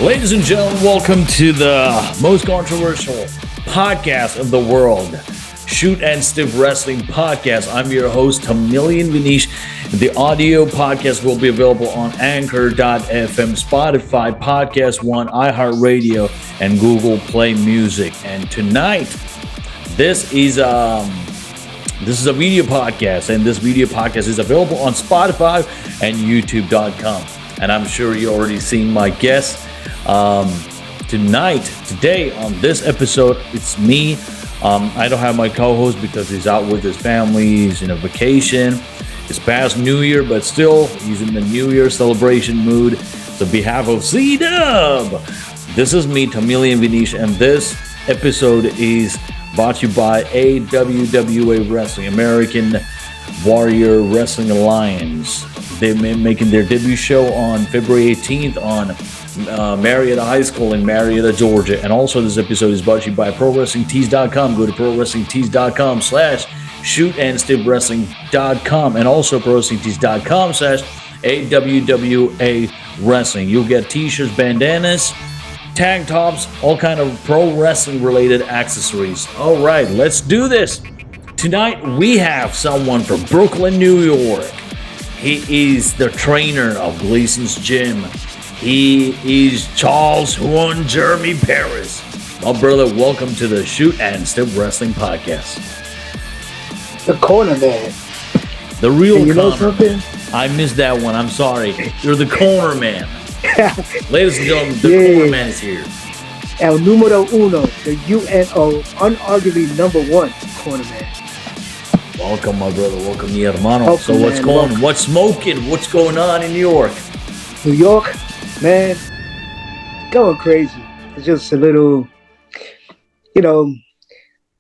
Ladies and gentlemen, welcome to the most controversial podcast of the world, Shoot and Stiff Wrestling Podcast. I'm your host, Tamilian Vinish. The audio podcast will be available on Anchor.fm, Spotify, Podcast One, iHeartRadio, and Google Play Music. And tonight, this is a video podcast, and this video podcast is available on Spotify and YouTube.com. And I'm sure you already seen my guests. Today on this episode, it's me. I don't have my co-host because he's out with his family. He's in a vacation. It's past New Year, but still, he's in the New Year celebration mood. So on behalf of C-Dub, this is me, Tamilian Vinish, and this episode is brought to you by AWWA Wrestling, American Warrior Wrestling Alliance. They're making their debut show on February 18th on Marietta High School in Marietta, Georgia. And also this episode is brought to you by ProWrestlingTees.com. Go to ProWrestlingTees.com/shootandstiffwrestling.com and also ProWrestlingTees.com/AWWA Wrestling. You'll get t-shirts, bandanas, tank tops, all kind of pro wrestling related accessories. All right, let's do this. Tonight we have someone from Brooklyn, New York. He is the trainer of Gleason's Gym. He is Charles Juan Jeremy Perez. My brother, welcome to the Shoot and Stiff Wrestling Podcast. The corner man. The real you know corner. something? I missed that one. I'm sorry. You're the corner man. Ladies and gentlemen, the corner man is here. El numero uno, the UNO, unarguably number one corner man. Welcome, my brother. Welcome, mi hermano. Welcome, so what's man. going on? Welcome. What's smoking? What's going on in New York? New York, man, going crazy. It's just a little,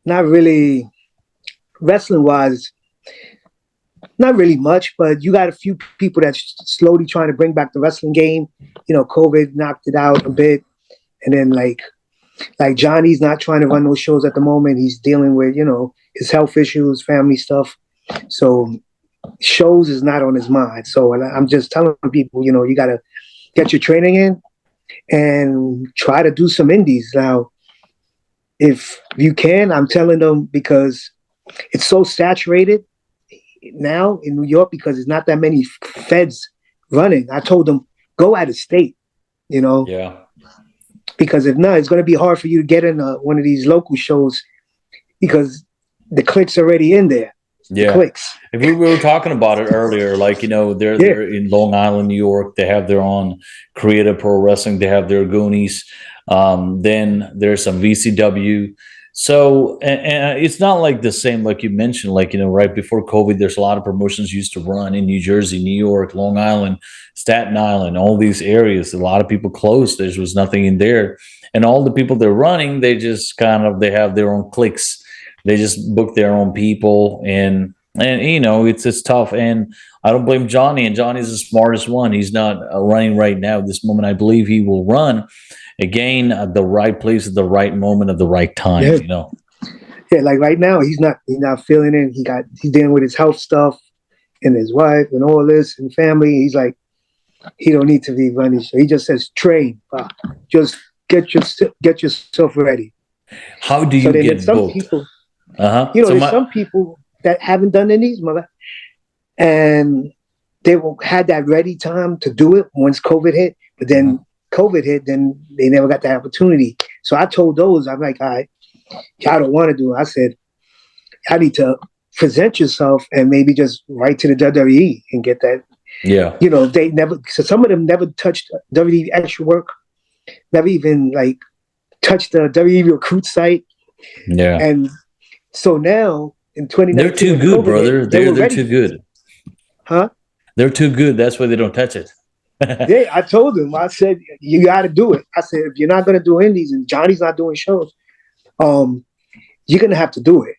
not really wrestling-wise, not really much, but you got a few people that's slowly trying to bring back the wrestling game. COVID knocked it out a bit. And then like Johnny's not trying to run those shows at the moment. He's dealing with, his health issues, family stuff. So shows is not on his mind. So I'm just telling people, you got to get your training in and try to do some indies. Now, if you can, I'm telling them, because it's so saturated now in New York because there's not that many feds running. I told them, go out of state, Yeah. Because if not, it's going to be hard for you to get in one of these local shows because the click's already in there. Yeah. Clicks. If we were talking about it earlier, they're in Long Island, New York. They have their own Creative Pro Wrestling. They have their Goonies. Then there's some VCW. So, and it's not like the same, like you mentioned, right before COVID, there's a lot of promotions used to run in New Jersey, New York, Long Island, Staten Island, all these areas. A lot of people closed. There was nothing in there. And all the people they're running, they just they have their own cliques. They just book their own people, and it's tough. And I don't blame Johnny. And Johnny's the smartest one. He's not running right now. At this moment, I believe he will run again at the right place at the right moment at the right time. Yeah. Yeah, like right now, he's not feeling it. He's dealing with his health stuff and his wife and all this and family. He's like, he don't need to be running. So he just says, train. Just get yourself ready. How do you get booked? People, there's some people that haven't done indies, and they had that ready time to do it once COVID hit, but then COVID hit, then they never got that opportunity. So I told those, I'm like, all right, y'all don't want to do it. I said, I need to present yourself and maybe just write to the WWE and get that. Yeah. They never, so some of them never touched WWE extra work, never even touched the WWE recruit site. Yeah. And so now in 2019, they're too good, brother. They're too good. Huh? They're too good. That's why they don't touch it. Yeah, I told him. I said, you got to do it. I said, if you're not going to do indies and Johnny's not doing shows, you're going to have to do it.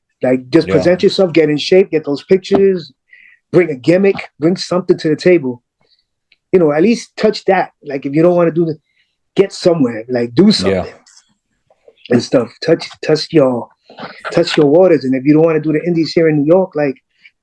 Just present yourself, get in shape, get those pictures, bring a gimmick, bring something to the table. At least touch that. If you don't want to do it, get somewhere. Do something and stuff. Touch your waters. And if you don't want to do the indies here in New York,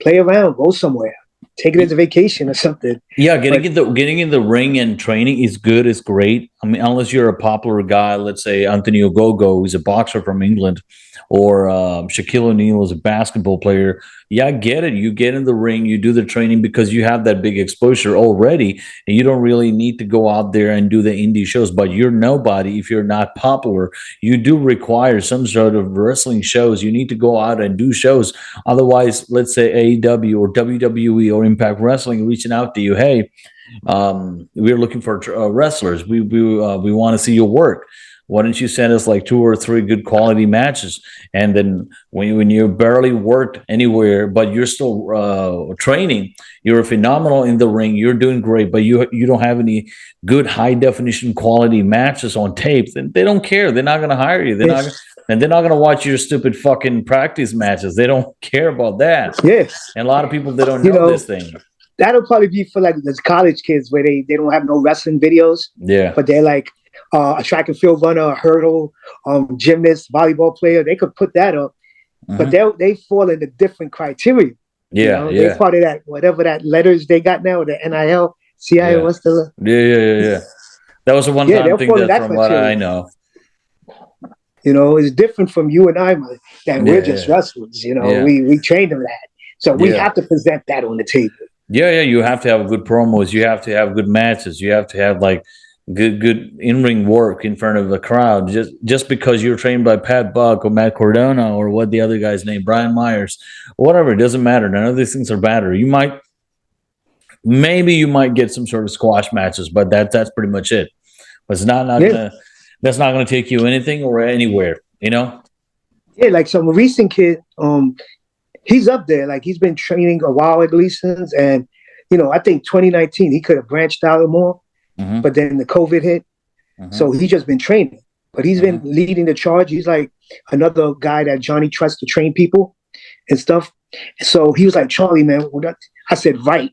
play around, go somewhere. take it as a vacation or something. Yeah, But getting in the ring and training is good. It's great. I mean, unless you're a popular guy, let's say Antonio Gogo, who's a boxer from England, or Shaquille O'Neal is a basketball player. Yeah, I get it. You get in the ring, you do the training because you have that big exposure already, and you don't really need to go out there and do the indie shows. But you're nobody if you're not popular. You do require some sort of wrestling shows. You need to go out and do shows. Otherwise, let's say AEW or WWE or Impact Wrestling reaching out to you, hey, we're looking for wrestlers. We want to see your work. Why don't you send us like 2 or 3 good quality matches? And then when you barely worked anywhere, but you're still training, you're phenomenal in the ring. You're doing great, but you don't have any good high definition quality matches on tape. Then they don't care. They're not going to hire you. And they're not going to watch your stupid fucking practice matches. They don't care about that. yes, And a lot of people, they don't know this thing. That'll probably be for like the college kids where they don't have no wrestling videos. Yeah. But they're like a track and field runner, a hurdle, gymnast, volleyball player. They could put that up. But they fall into different criteria. Yeah, They're part of that, whatever that letters they got now, the NIL, CIL, what's the... Yeah. That was a one-time thing from what I know. It's different from you and I, man, that we're just wrestlers. We train them that. So we have to present that on the table. Yeah, you have to have good promos. You have to have good matches. You have to have like good in-ring work in front of the crowd. Just because you're trained by Pat Buck or Matt Cardona or what the other guy's name, Brian Myers, whatever, it doesn't matter. None of these things are matter. Maybe you might get some sort of squash matches, but that's pretty much it. But it's that's not gonna take you anything or anywhere, Yeah, like some recent kid, he's up there. Like he's been training a while at Gleason's, and I think 2019 he could have branched out more, but then the COVID hit, so he's just been training. But he's been leading the charge. He's like another guy that Johnny trusts to train people and stuff. So he was like, Charlie, man, I said, write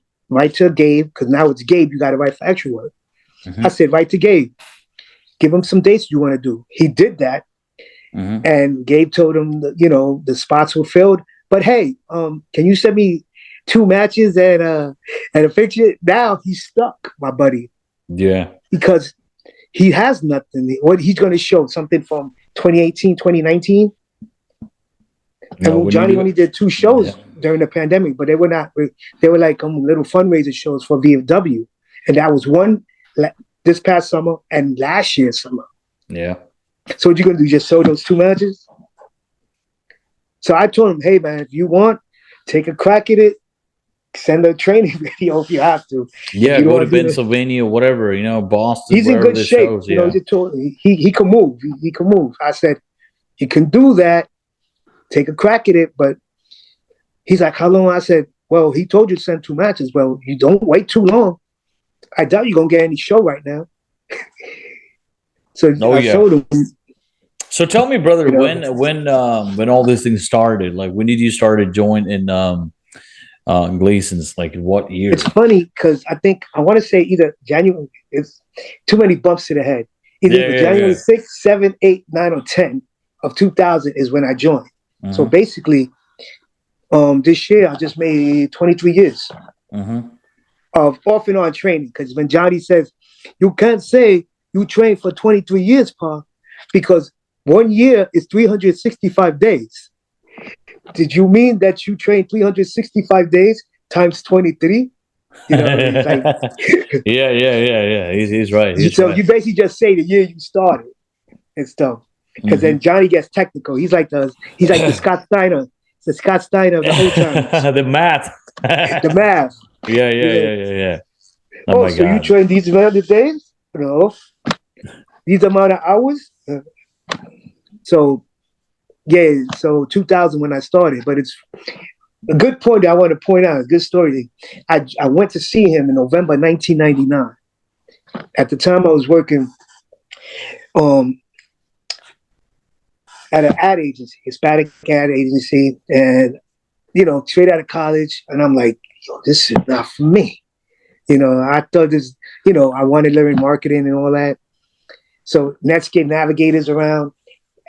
to Gabe, because now it's Gabe. You got to write for Extra Word. I said, write to Gabe. Give him some dates you want to do. He did that, and Gabe told him the spots were filled. But hey, can you send me 2 matches and a picture? Now he's stuck, my buddy. Yeah. Because he has nothing. What he's going to show something from 2018, 2019. And Johnny only did 2 shows during the pandemic, but they were not. They were like little fundraiser shows for VFW, and that was one this past summer and last year's summer. Yeah. So what you going to do? Just show those 2 matches? So I told him, hey, man, if you want, take a crack at it. Send a training video if you have to. Yeah, go to Pennsylvania, whatever, Boston. He's in good shape. Shows, he can move. He can move. I said, you can do that. Take a crack at it. But he's like, how long? I said, well, he told you to send 2 matches. Well, you don't wait too long. I doubt you're going to get any show right now. So I showed him. So tell me, brother, when all these things started, like when did you start to join in Gleason's? Like what year? It's funny because I want to say either January. It's too many bumps to the head. Either January 6th, 7th, 8th, 9th, or 10th of 2000 is when I joined. So basically, this year I just made 23 years of off and on training. Because when Johnny says, you can't say you trained for 23 years, Pa, because 1 year is 365 days. Did you mean that you trained 365 days times 23? It's like, yeah. He's right. You basically just say the year you started and stuff. Because then Johnny gets technical. He's like the Scott Steiner. The Scott Steiner of the whole time. The math. The math. Yeah. Oh, so God. You train these amount of days? No. These amount of hours? So 2000 when I started, but it's a good point that I want to point out, a good story. I went to see him in November 1999. At the time I was working at an ad agency, Hispanic ad agency, and straight out of college, and I'm like, this is not for me. I thought this, I wanted to learn marketing and all that. So Netscape Navigator's around.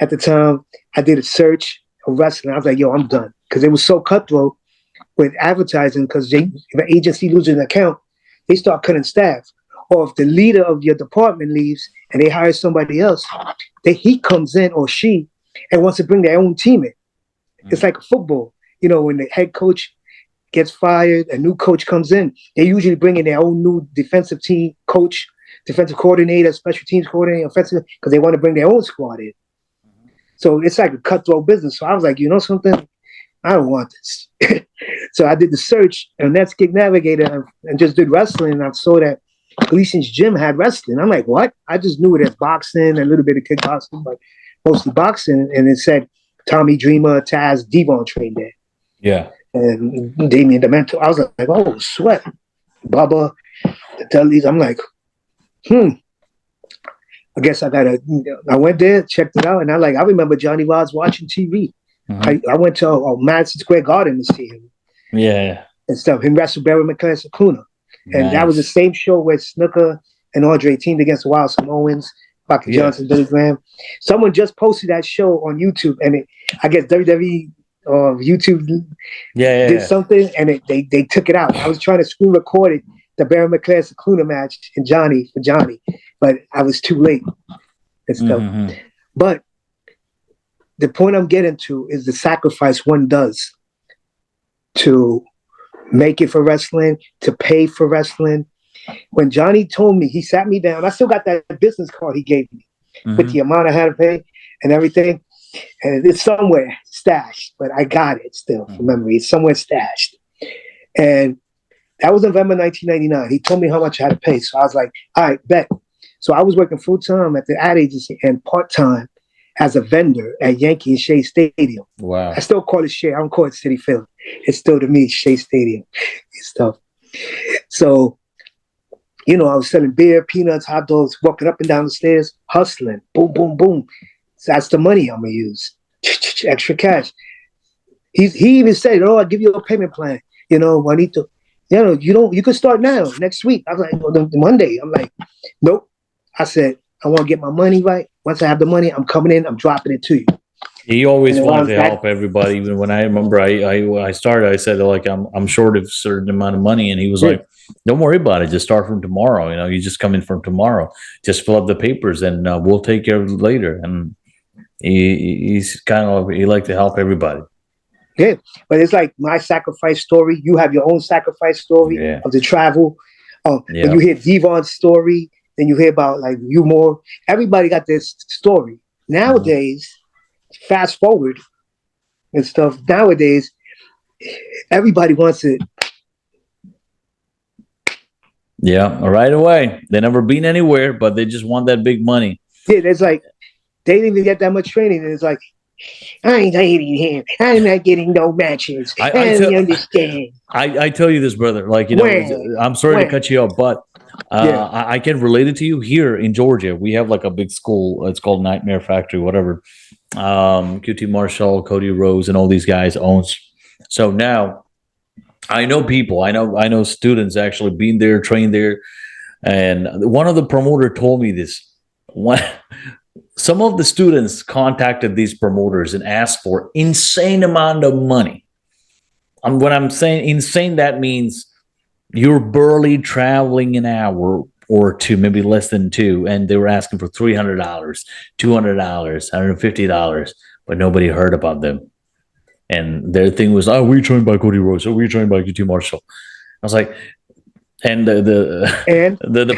At the time, I did a search of wrestling. I was like, I'm done. Because it was so cutthroat. with advertising because if an agency loses an account, they start cutting staff. Or if the leader of your department leaves and they hire somebody else, he comes in or she and wants to bring their own team in. It's like football. You know, when the head coach gets fired, a new coach comes in, they usually bring in their own new defensive team coach, defensive coordinator, special teams coordinator, offensive, because they want to bring their own squad in. So it's like a cutthroat business. So I was like, you know something? I don't want this. So I did the search on Netscape Navigator and just did wrestling. And I saw that Gleason's gym had wrestling. I'm like, what? I just knew it as boxing, a little bit of kickboxing, but mostly boxing. And it said Tommy Dreamer, Taz, Devon trained there. Yeah. And Damien Demento. I was like, oh, sweat. Bubba, the Dudleys. I'm like, I guess I went there, checked it out, and I remember Johnny Rods watching TV. I went to Madison Square Garden to see him. Yeah. And stuff. Him wrestled Barry McClellan Sakuna. And that was the same show where Snooker and Andre teamed against the Wild Samoans, Rocky Johnson, Billy Graham. Someone just posted that show on YouTube, and I guess WWE YouTube did something, and they took it out. I was trying to screen record it, the Barry McClellan Sakuna match and Johnny, but I was too late and stuff. But the point I'm getting to is the sacrifice one does to make it for wrestling, to pay for wrestling. When Johnny told me, he sat me down. I still got that business card he gave me with the amount I had to pay and everything. And it's somewhere stashed, but I got it still from memory. It's somewhere stashed. And that was November 1999. He told me how much I had to pay. So I was like, all right, bet. So I was working full-time at the ad agency and part-time as a vendor at Yankee and Shea Stadium. Wow. I still call it Shea. I don't call it Citi Field. It's still, to me, Shea Stadium and stuff. So, you know, I was selling beer, peanuts, hot dogs, walking up and down the stairs, hustling. Boom, boom, boom. So that's the money I'm going to use. Extra cash. He even said, I'll give you a payment plan. You know, Juanito, you can start now, next week. I was like, the Monday. I'm like, nope. I said, I want to get my money right. Once I have the money, I'm coming in, I'm dropping it to you. He always wanted to help everybody. Even when I remember I started, I said, like, I'm short of a certain amount of money. And he was like, don't worry about it. Just start from tomorrow. You know, you just come in from tomorrow. Just fill up the papers and we'll take care of it later. And he's kind of, he liked to help everybody. Yeah, but it's like my sacrifice story. You have your own sacrifice story of the travel. When you hear Devon's story, then you hear about like you more. Everybody got this story. Nowadays, fast forward and stuff. Nowadays, everybody wants it. Yeah, right away. They never been anywhere, but they just want that big money. Yeah, it's like they didn't even get that much training. And it's like, I ain't hating him. I'm not getting no matches. I don't understand. I tell you this, brother. Like, you know, I'm sorry to cut you off, but I can relate it to you. Here in Georgia, we have like a big school. It's called Nightmare Factory, whatever. QT Marshall, Cody Rose, and all these guys owns. So now I know people. I know students actually being there, trained there. And one of the promoter told me this. Some of the students contacted these promoters and asked for insane amount of money. When I'm saying insane, that means you're barely traveling an hour or two, maybe less than two, and they were asking for $300, $200, $150, but nobody heard about them. And their thing was, we're trained by Cody Rose, we're trained by QT Marshall. I was like, and the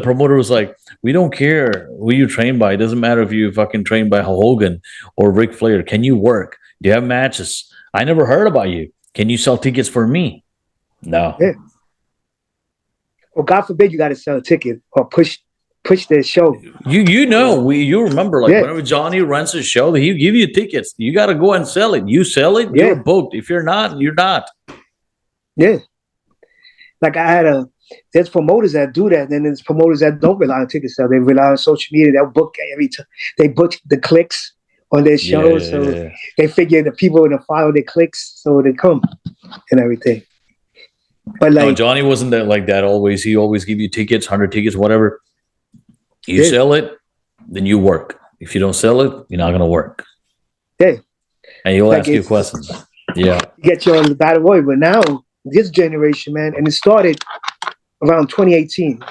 promoter was like, we don't care who you train by. It doesn't matter if you fucking trained by Hogan or Ric Flair. Can you work? Do you have matches? I never heard about you. Can you sell tickets for me? No. Yeah. Well, God forbid you got to sell a ticket or push the show. You remember like whenever Johnny runs a show, he'll give you tickets. You got to go and sell it. You sell it, you're booked. If you're not, you're not. Yeah. Like there's promoters that do that, and then there's promoters that don't rely on ticket sales. They rely on social media. They'll book every time. They book the clicks on their shows, they figure the people are gonna follow their clicks, so they come and everything. But like, no, Johnny wasn't that like that. Always, he always give you tickets, 100 tickets, whatever. You sell it, then you work. If you don't sell it, you're not gonna work. Yeah, and he'll ask you questions. Yeah. Get you on the battle royal. But now this generation, man, and it started around 2018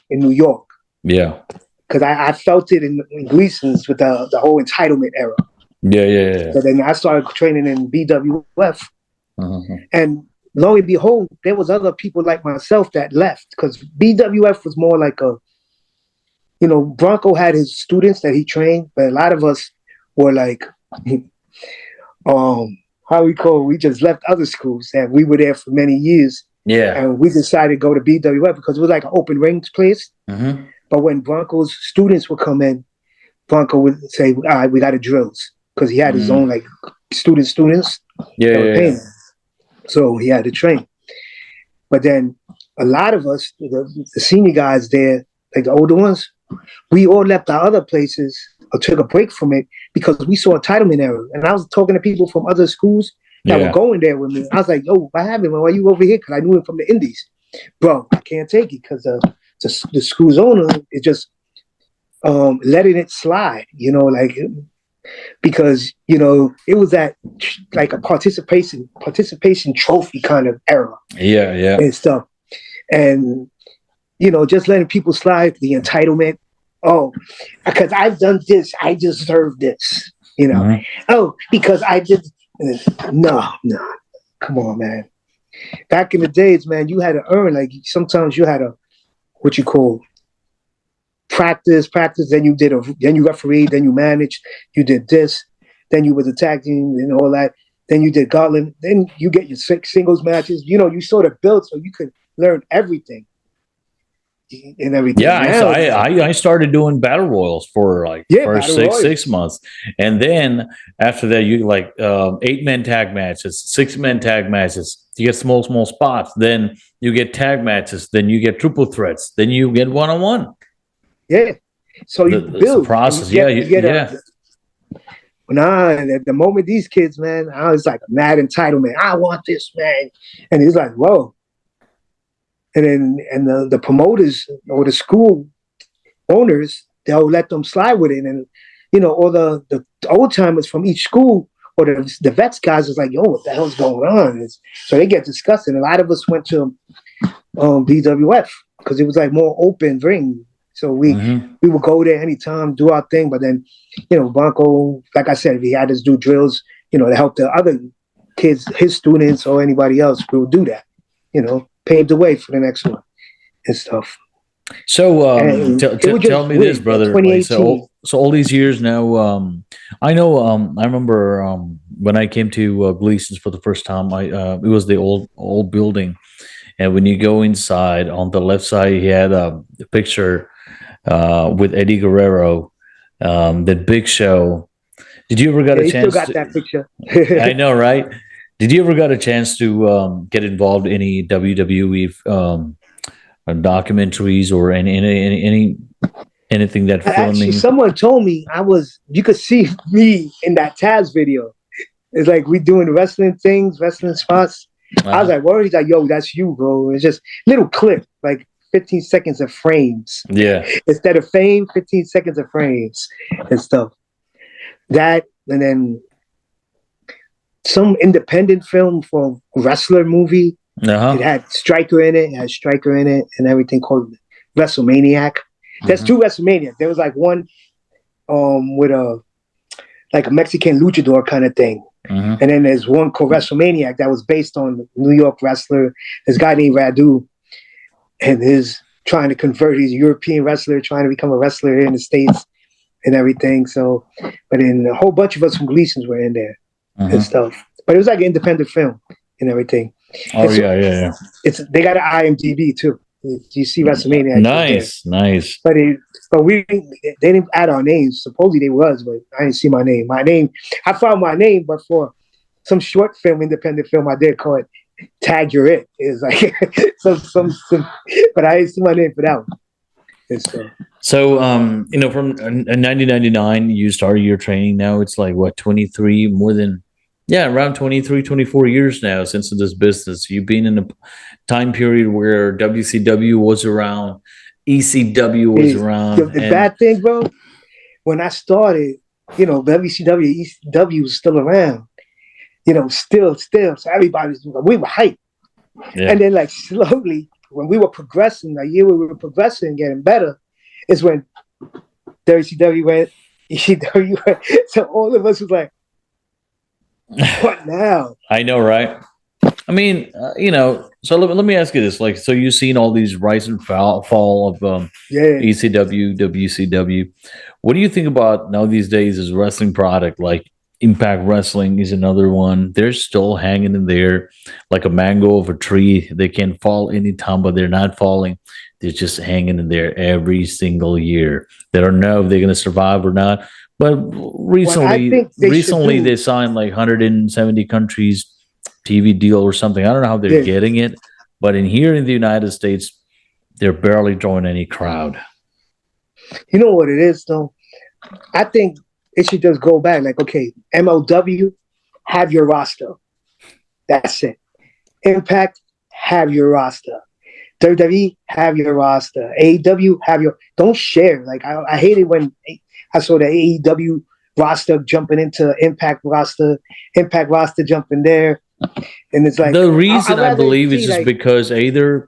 in New York. Yeah. Because I felt it in Gleason's with the whole entitlement era. Yeah. So then I started training in BWF. And lo and behold, there was other people like myself that left because BWF was more like a, Bronco had his students that he trained, but a lot of us were like, we just left other schools and we were there for many years. Yeah. And we decided to go to BWF because it was like an open range place. But when Bronco's students would come in, Bronco would say, all right, we got to drills. Because he had his own like students. Yeah. So he had to train. But then a lot of us, the senior guys there, like the older ones, we all left our other places or took a break from it because we saw entitlement error. And I was talking to people from other schools that were going there with me. I was like, yo, what happened? Why are you over here? Because I knew him from the Indies. Bro, I can't take it because the school's owner is just letting it slide, because it was that like a participation trophy kind of era. Yeah. And stuff. And just letting people slide, the entitlement. Oh, because I've done this, I deserve this. Oh, because I did. No, come on, man. Back in the days, man, you had to earn. Like sometimes you had to, what you call, practice. Then you then you refereed, then you managed. You did this. Then you was a tag team and all that. Then you did gauntlet. Then you get your singles matches. You sort of built so you could learn everything. And everything. Yeah, now, I started doing battle royals for like first six months, and then after that you like 8-man tag matches, 6-man tag matches. You get small spots. Then you get tag matches. Then you get triple threats. Then you get 1-on-1. Yeah, so you build the process. The moment these kids, man, I was like mad entitlement. I want this, man, and he's like, whoa. And then the promoters or the school owners, they'll let them slide with it. And, all the old timers from each school or the vets guys is like, yo, what the hell's going on? So they get disgusted. A lot of us went to BWF because it was like more open ring. So we would go there anytime, do our thing. But then, Bronco, like I said, if he had us do drills, to help the other kids, his students or anybody else, we would do that, paved the way for the next one and stuff. So tell me this, brother. Like, so all these years now, I know. I remember when I came to Gleason's for the first time. It was the old building, and when you go inside, on the left side, he had a picture with Eddie Guerrero, the Big Show. Did you ever get a chance? Still got that picture. I know, right? Did you ever got a chance to get involved in any WWE documentaries or anything that filming? Actually, someone told me you could see me in that Taz video. It's like we doing wrestling things, wrestling spots. I was like, "What?" He's like, "Yo, that's you, bro." It's just little clip, like 15 seconds of frames. Yeah. Instead of fame, 15 seconds of frames and stuff. That, and then some independent film for a wrestler movie. It had Striker in it. It had Striker in it and everything called WrestleManiac. There's 2 WrestleMania. There was like one with a Mexican luchador kind of thing. And then there's one called WrestleManiac that was based on the New York wrestler. This guy named Radu, and his trying to convert. He's a European wrestler trying to become a wrestler here in the States and everything. So, but then a whole bunch of us from Gleason's were in there and stuff. But it was like an independent film and everything. Oh, yeah. They got an IMDb too. You see WrestleMania. Nice. But they didn't add our names. Supposedly they was, but I didn't see my name. I found my name, but for some short film, independent film, I did call it Tag You're It. It's like some, but I didn't see my name for that one. So, from 1999, you started your training. Now it's like what, 23, around 23, 24 years now since this business. You've been in a time period where WCW was around, ECW was around. The bad thing, bro, when I started, WCW, ECW was still around. still. So we were hyped. Yeah. And then like slowly, when we were progressing, the year we were progressing and getting better, is when WCW went, ECW went. So all of us was like, what now? I know, right? I mean, so let me ask you this. Like, so you've seen all these rise and fall of Yeah. ECW, WCW. What do you think about now these days as wrestling product? Like Impact Wrestling is another one. They're still hanging in there like a mango of a tree. They can fall anytime, but they're not falling. They're just hanging in there every single year. They don't know if they're going to survive or not. But What I think recently they signed like 170 countries TV deal or something. I don't know how they're getting it, but in here in the United States, they're barely drawing any crowd. You know what it is, though? I think it should just go back. Like, okay, MLW, have your roster. That's it. Impact, have your roster. WWE, have your roster. AEW, have your. Don't share. Like, I hate it when I saw the AEW roster jumping into Impact roster jumping there. And it's like the reason I believe is just because either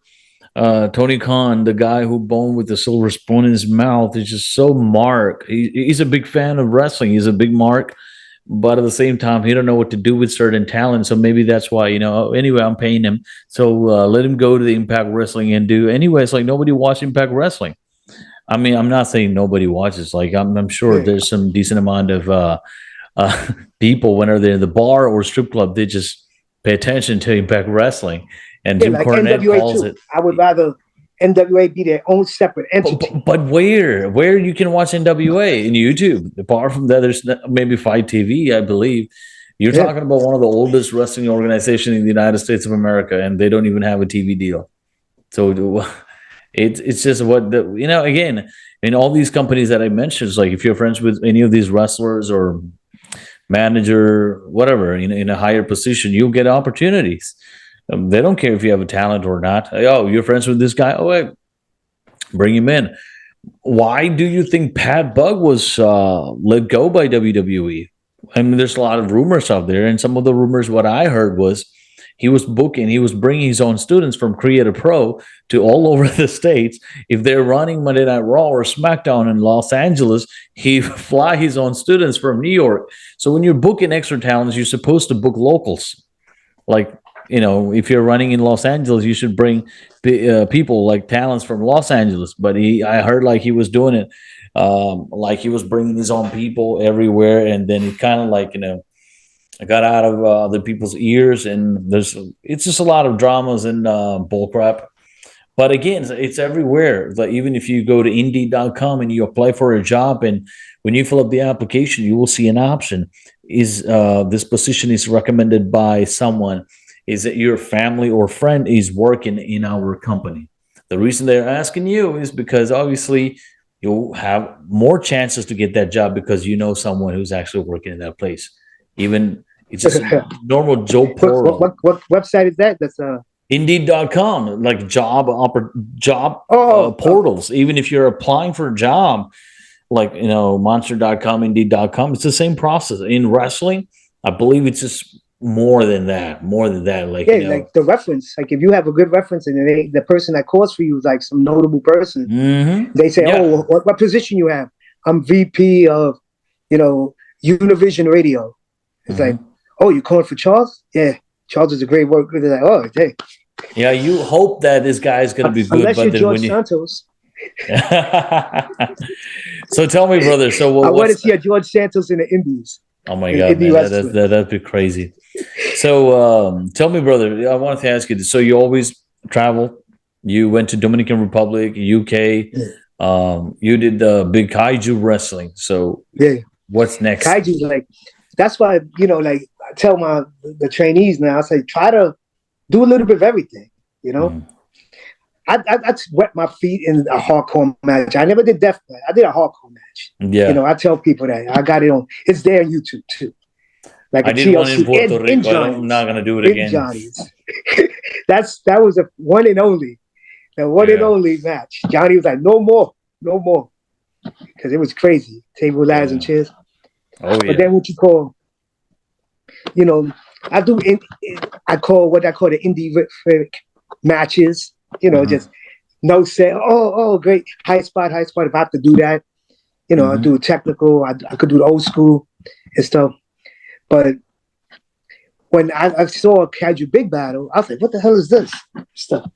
Tony Khan, the guy who born with the silver spoon in his mouth, is just so mark. He's a big fan of wrestling. He's a big mark, but at the same time, he don't know what to do with certain talent. So maybe that's why, anyway, I'm paying him. So let him go to the Impact Wrestling and do. Anyway, it's like nobody watched Impact Wrestling. I mean, I'm not saying nobody watches. Like I'm sure there's some decent amount of people when they're in the bar or strip club, they just pay attention to Impact Wrestling. And Jim Cornette NWA calls too. it. I would rather NWA be their own separate entity. But where you can watch NWA in YouTube? Apart from that, there's maybe Fight TV, I believe. You're talking about one of the oldest wrestling organizations in the United States of America, and they don't even have a TV deal. So it's just what again, in all these companies that I mentioned, it's like if you're friends with any of these wrestlers or manager, whatever, in a higher position, you'll get opportunities. They don't care if you have a talent or not. Oh, you're friends with this guy? Oh, wait, bring him in. Why do you think Pat Bug was let go by WWE? I mean, there's a lot of rumors out there, and some of the rumors, what I heard was he was bringing his own students from Creative Pro to all over the States. If they're running Monday Night Raw or SmackDown in Los Angeles, he fly his own students from New York. So when you're booking extra talents, you're supposed to book locals. Like, if you're running in Los Angeles, you should bring people like talents from Los Angeles. But I heard like he was doing it, like he was bringing his own people everywhere, and then it kind of like got out of other people's ears, and it's just a lot of dramas and bullcrap. But again, it's everywhere. Like even if you go to Indeed.com and you apply for a job, and when you fill up the application, you will see an option: is this position is recommended by someone? Is it your family or friend is working in our company? The reason they're asking you is because obviously you'll have more chances to get that job because you know someone who's actually working in that place. Even it's just a normal Joe portal. What website is that? That's Indeed.com, like job portals. Even if you're applying for a job, like Monster.com, Indeed.com, it's the same process. In wrestling, I believe it's just more than that. Like like the reference. Like if you have a good reference and the person that calls for you is like some notable person, they say, "Oh, what position you have?" I'm VP of, Univision Radio. It's like, "Oh, you calling for Charles?" Yeah, Charles is a great worker. They're like, "Oh, hey." Yeah, you hope that this guy is going to be good, unless you're George Santos. So tell me, brother. So I want to see a George Santos in the Indies. Oh my God, man, that'd be crazy. So tell me, brother, I wanted to ask you this. So you always travel. You went to Dominican Republic, UK. You did the big kaiju wrestling. So what's next? Kaiju, like that's why like I tell the trainees now. I say try to do a little bit of everything. I wet my feet in a hardcore match. I never did death match. I did a hardcore match. Yeah. I tell people that. I got it on. It's there on YouTube too. Like I did one in Puerto Rico. I'm not gonna do it again. That was a one and only. The one and only match. Johnny was like, no more. Because it was crazy. Table, ladders, and chairs. Oh, yeah. But then what you call, I do. I call what I call the indie matches. Just no say. Oh, great, high spot, high spot. If I have to do that, I do technical. I could do the old school and stuff. But when I saw a Kaiju Big Battle, I was like, what the hell is this stuff?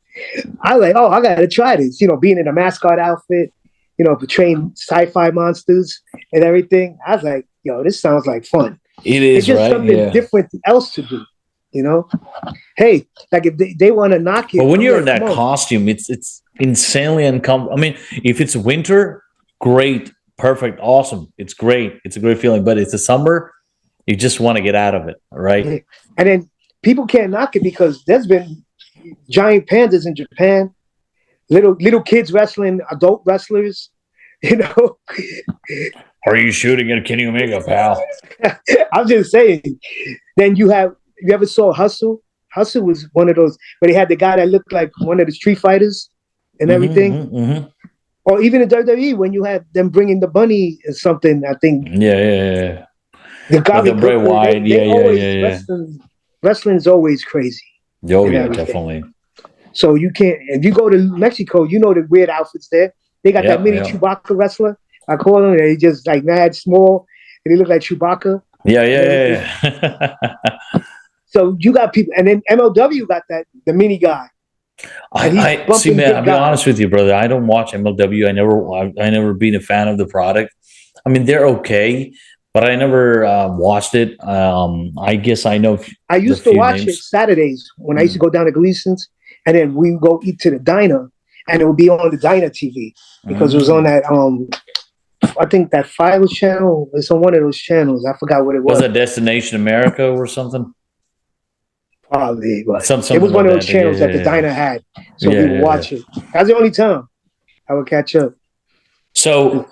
I was like, oh, I gotta try this. Being in a mascot outfit, portraying sci-fi monsters and everything. I was like, yo, this sounds like fun. It is, it's just right? Something different else to do. Hey, like if they want to knock it. But when you're in that costume, it's insanely uncomfortable. I mean, if it's winter, great, perfect, awesome. It's great. It's a great feeling. But it's the summer, you just want to get out of it, right? Yeah. And then people can't knock it because there's been giant pandas in Japan, little kids wrestling adult wrestlers. Are you shooting at Kenny Omega, pal? I'm just saying. Then you ever saw Hustle? Hustle was one of those where they had the guy that looked like one of the Street Fighters and everything. Or even in WWE when you had them bringing the bunny or something. I think. Yeah. The guy with the Bray Wyatt. Yeah. Wrestling's always crazy. Oh yeah, definitely. So you can't. If you go to Mexico, the weird outfits there. They got that mini Chewbacca wrestler. I call him. He just like mad small, and he look like Chewbacca. Yeah. So you got people, and then MLW got the mini guy. I see, man. I'll be honest with you, brother. I don't watch MLW. I never been a fan of the product. I mean, they're okay, but I never watched it. I guess I know. I used to watch it Saturdays when I used to go down to Gleason's, and then we would go eat to the diner, and it would be on the diner TV because it was on that. I think that Fire channel. It's on one of those channels. I forgot what it was. Was it Destination America or something? Probably, but it was one of those channels that the diner had, so we would watch it. That's the only time I would catch up. So,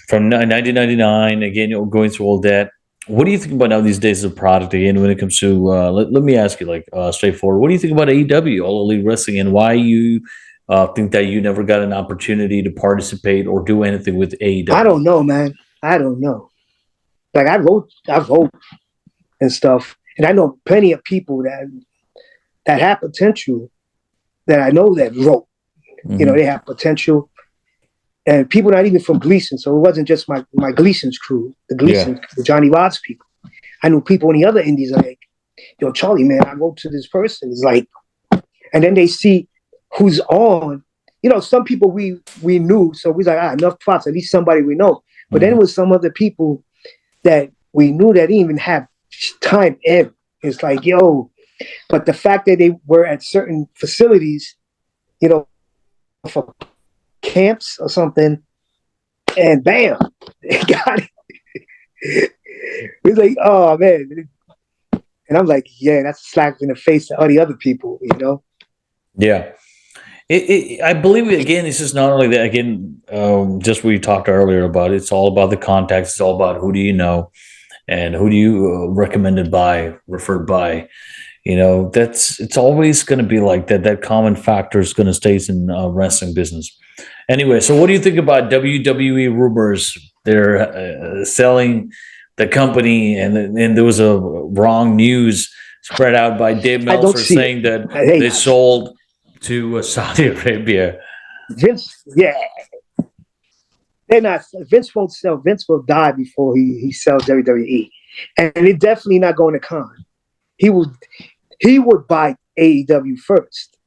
from 1999, again, going through all that, what do you think about now these days of product again when it comes to? Let me ask you, straightforward. What do you think about AEW, All Elite Wrestling, and why you think that you never got an opportunity to participate or do anything with AEW? I don't know, man. I don't know. Like I vote and stuff. And I know plenty of people that have potential that I know that wrote. They have potential. And people not even from Gleason. So it wasn't just my Gleason's crew, the Johnny Watts people. I knew people in the other indies are like, yo, Charlie, man, I wrote to this person. It's like, and then they see who's on. Some people we knew. So we was like, enough props, at least somebody we know. But then it was some other people that we knew that didn't even have time in. It's like, yo, but the fact that they were at certain facilities, for camps or something, and bam, they got it. It's like, oh man. And I'm like, yeah, that's a slap in the face to all the other people, Yeah. I believe, again, it's just not only that, again, just what we talked earlier about, it's all about the context. It's all about who do you know and who do you recommended by, referred by. It's always going to be like that. That common factor is going to stay in wrestling business. Anyway, so what do you think about WWE rumors? They're selling the company, and there was a wrong news spread out by Dave Meltzer saying that they sold to Saudi Arabia. Vince, they're not. Vince won't sell. Vince will die before he sells WWE, and it's definitely not going to Khan. He would buy AEW first.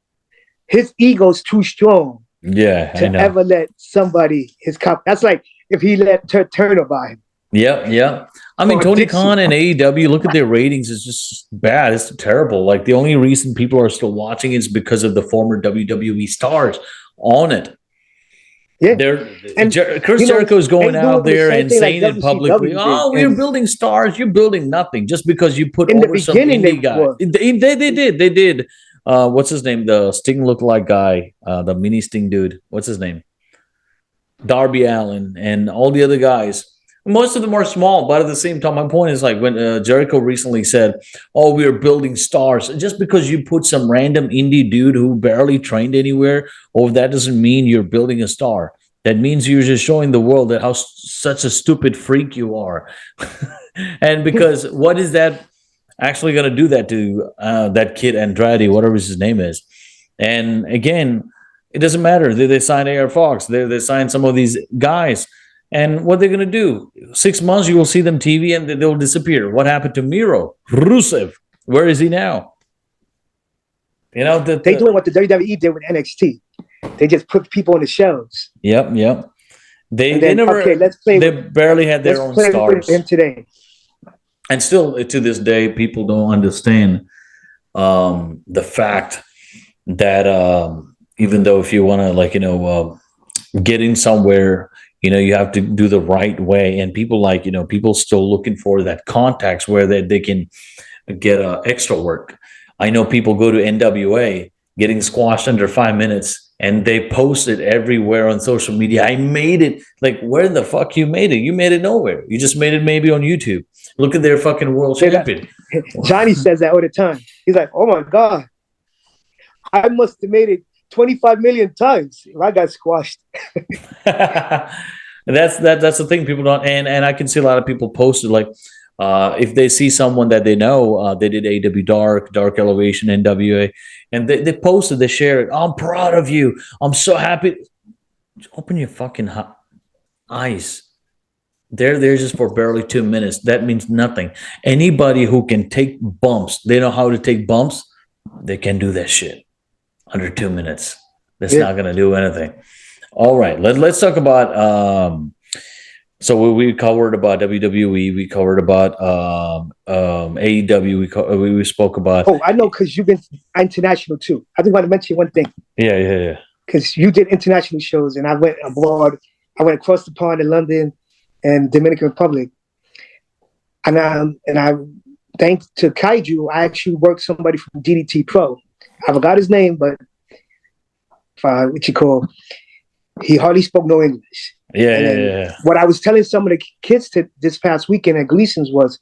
His ego's too strong. To ever let somebody that's like if he let Turner buy him. Yeah. I mean, Tony Khan and AEW, look at their ratings. It's just bad. It's terrible. Like, the only reason people are still watching is because of the former WWE stars on it. Yeah. Chris Jericho is going out there and saying it publicly, we're building stars. You're building nothing just because you put over some indie guy. They did. What's his name? The Sting look-alike guy, the mini Sting dude. What's his name? Darby Allin and all the other guys. Most of them are small, but at the same time, my point is like when Jericho recently said, we are building stars. Just because you put some random indie dude who barely trained anywhere, that doesn't mean you're building a star. That means you're just showing the world that how such a stupid freak you are. And because what is that? actually going to do that to that kid Andrade, whatever his name is. And again, it doesn't matter. They signed AR Fox. They signed some of these guys. And what they're going to do? 6 months, you will see them TV and they'll disappear. What happened to Miro? Rusev? Where is he now? You know, they doing what the WWE did with NXT. They just put people on the shelves. Yep. They never. Okay, let's play. They barely had their own stars. Him today. And still, to this day, people don't understand the fact that even though if you want to, get in somewhere, you have to do the right way. And people people still looking for that contacts where they can get extra work. I know people go to NWA getting squashed under 5 minutes, and they post it everywhere on social media. I made it. Like, where the fuck you made it? You made it nowhere. You just made it maybe on YouTube. Look at their fucking world champion. Johnny says that all the time. He's like, oh my God, I must have made it 25 million times if I got squashed. That's the thing people don't, and I can see a lot of people posted like, if they see someone that they know, they did AW Dark Elevation, NWA, and they posted, they share it. I'm proud of you. I'm so happy. Just open your fucking eyes. They're there just for barely 2 minutes. That means nothing. Anybody who can take bumps, they know how to take bumps, they can do that shit under 2 minutes. That's not going to do anything. All right, let's talk about. So we covered about WWE. We covered about AEW. We spoke about. Oh, I know, because you've been international too. I just want to mention one thing. Yeah. Because you did international shows, and I went abroad. I went across the pond in London and Dominican Republic, and I thanks to Kaiju, I actually worked somebody from DDT Pro. I forgot his name, but he hardly spoke no English. Yeah. What I was telling some of the kids this past weekend at Gleason's was,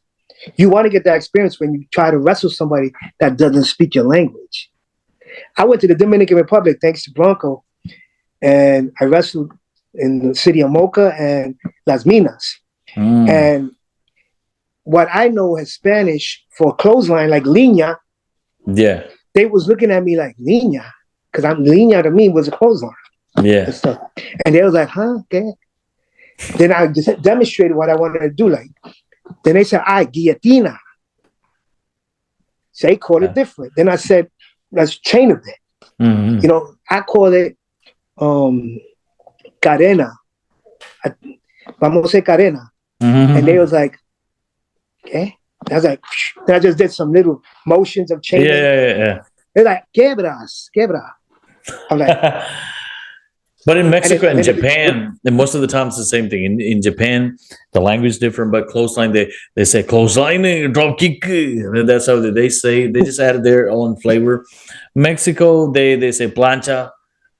you want to get that experience when you try to wrestle somebody that doesn't speak your language. I went to the Dominican Republic thanks to Bronco, and I wrestled in the city of Mocha and Las Minas. And what I know is Spanish for clothesline, like línea. Yeah. They was looking at me like línea, because línea to me was a clothesline. Yeah. And they was like, huh? Okay. Then I just demonstrated what I wanted to do. Like, then they said, guillotina. So they called it different. Then I said, let's chain a bit. Mm-hmm. I call it cadena. Vamos a cadena. Mm-hmm. And they was like, okay. I was like, then I just did some little motions of chaining. Yeah. They're like, quebra. I'm like, but in Mexico and Japan, and most of the time it's the same thing. In Japan, the language is different, but clothesline, they say clothesline, drop kick. And that's how they say. They just added their own flavor. Mexico, they say plancha,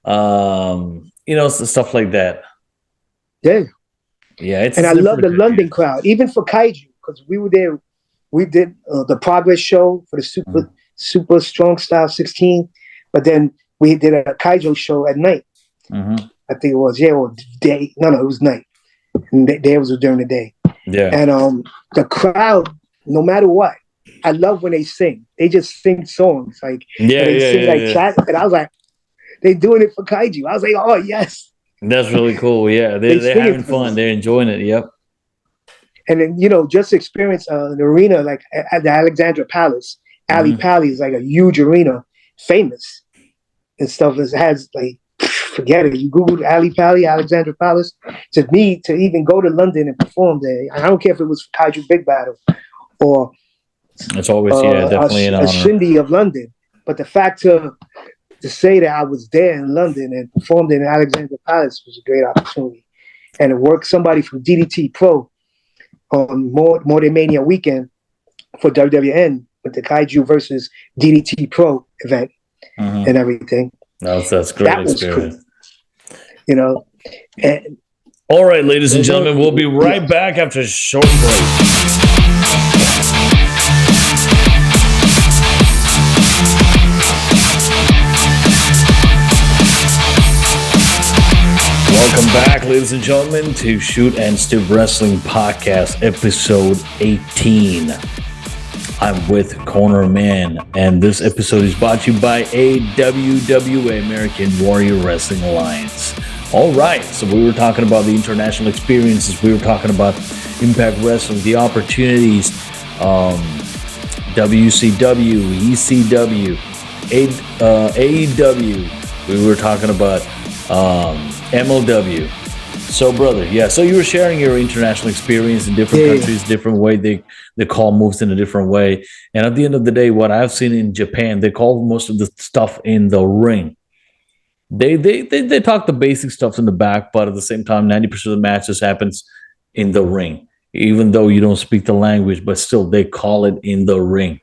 stuff like that. Yeah. Yeah. And I love the London crowd, even for Kaiju, because we were there. We did the Progress show for the Super Strong Style 16, but then we did a Kaiju show at night. Mm-hmm. I think it was, or day. No, it was night. And there was during the day. Yeah. And the crowd, no matter what, I love when they sing. They just sing songs. Like, chat. And I was like, they doing it for Kaiju. I was like, oh, yes. That's really cool. Yeah. They're having fun. They're enjoying it. Yep. And then, just experience an arena like at the Alexandra Palace. Ali Pali is like a huge arena, famous and stuff. It has like, forget it. You Google Ali Pali, Alexandra Palace. To me, to even go to London and perform there, I don't care if it was Kaiju Big Battle or it's always definitely an honor. A Shindy of London. But the fact to say that I was there in London and performed in Alexandra Palace was a great opportunity. And to work somebody from DDT Pro on More Mania weekend for WWN with the Kaiju versus DDT Pro event and everything. That's great that experience. Cool. And all right, ladies and gentlemen, we'll be right back after a short break. Welcome back, ladies and gentlemen, to Shoot and Stiff Wrestling Podcast, episode 18. I'm with Corner Man, and this episode is brought to you by AWWA, American Warrior Wrestling Alliance. All right, so we were talking about the international experiences. We were talking about Impact Wrestling, the opportunities, WCW, ECW, AEW. We were talking about MLW. So, brother, yeah. So you were sharing your international experience in different countries, different way. They call moves in a different way. And at the end of the day, what I've seen in Japan, they call most of the stuff in the ring. They talk the basic stuff in the back, but at the same time, 90% of the matches happens in the ring. Even though you don't speak the language, but still they call it in the ring.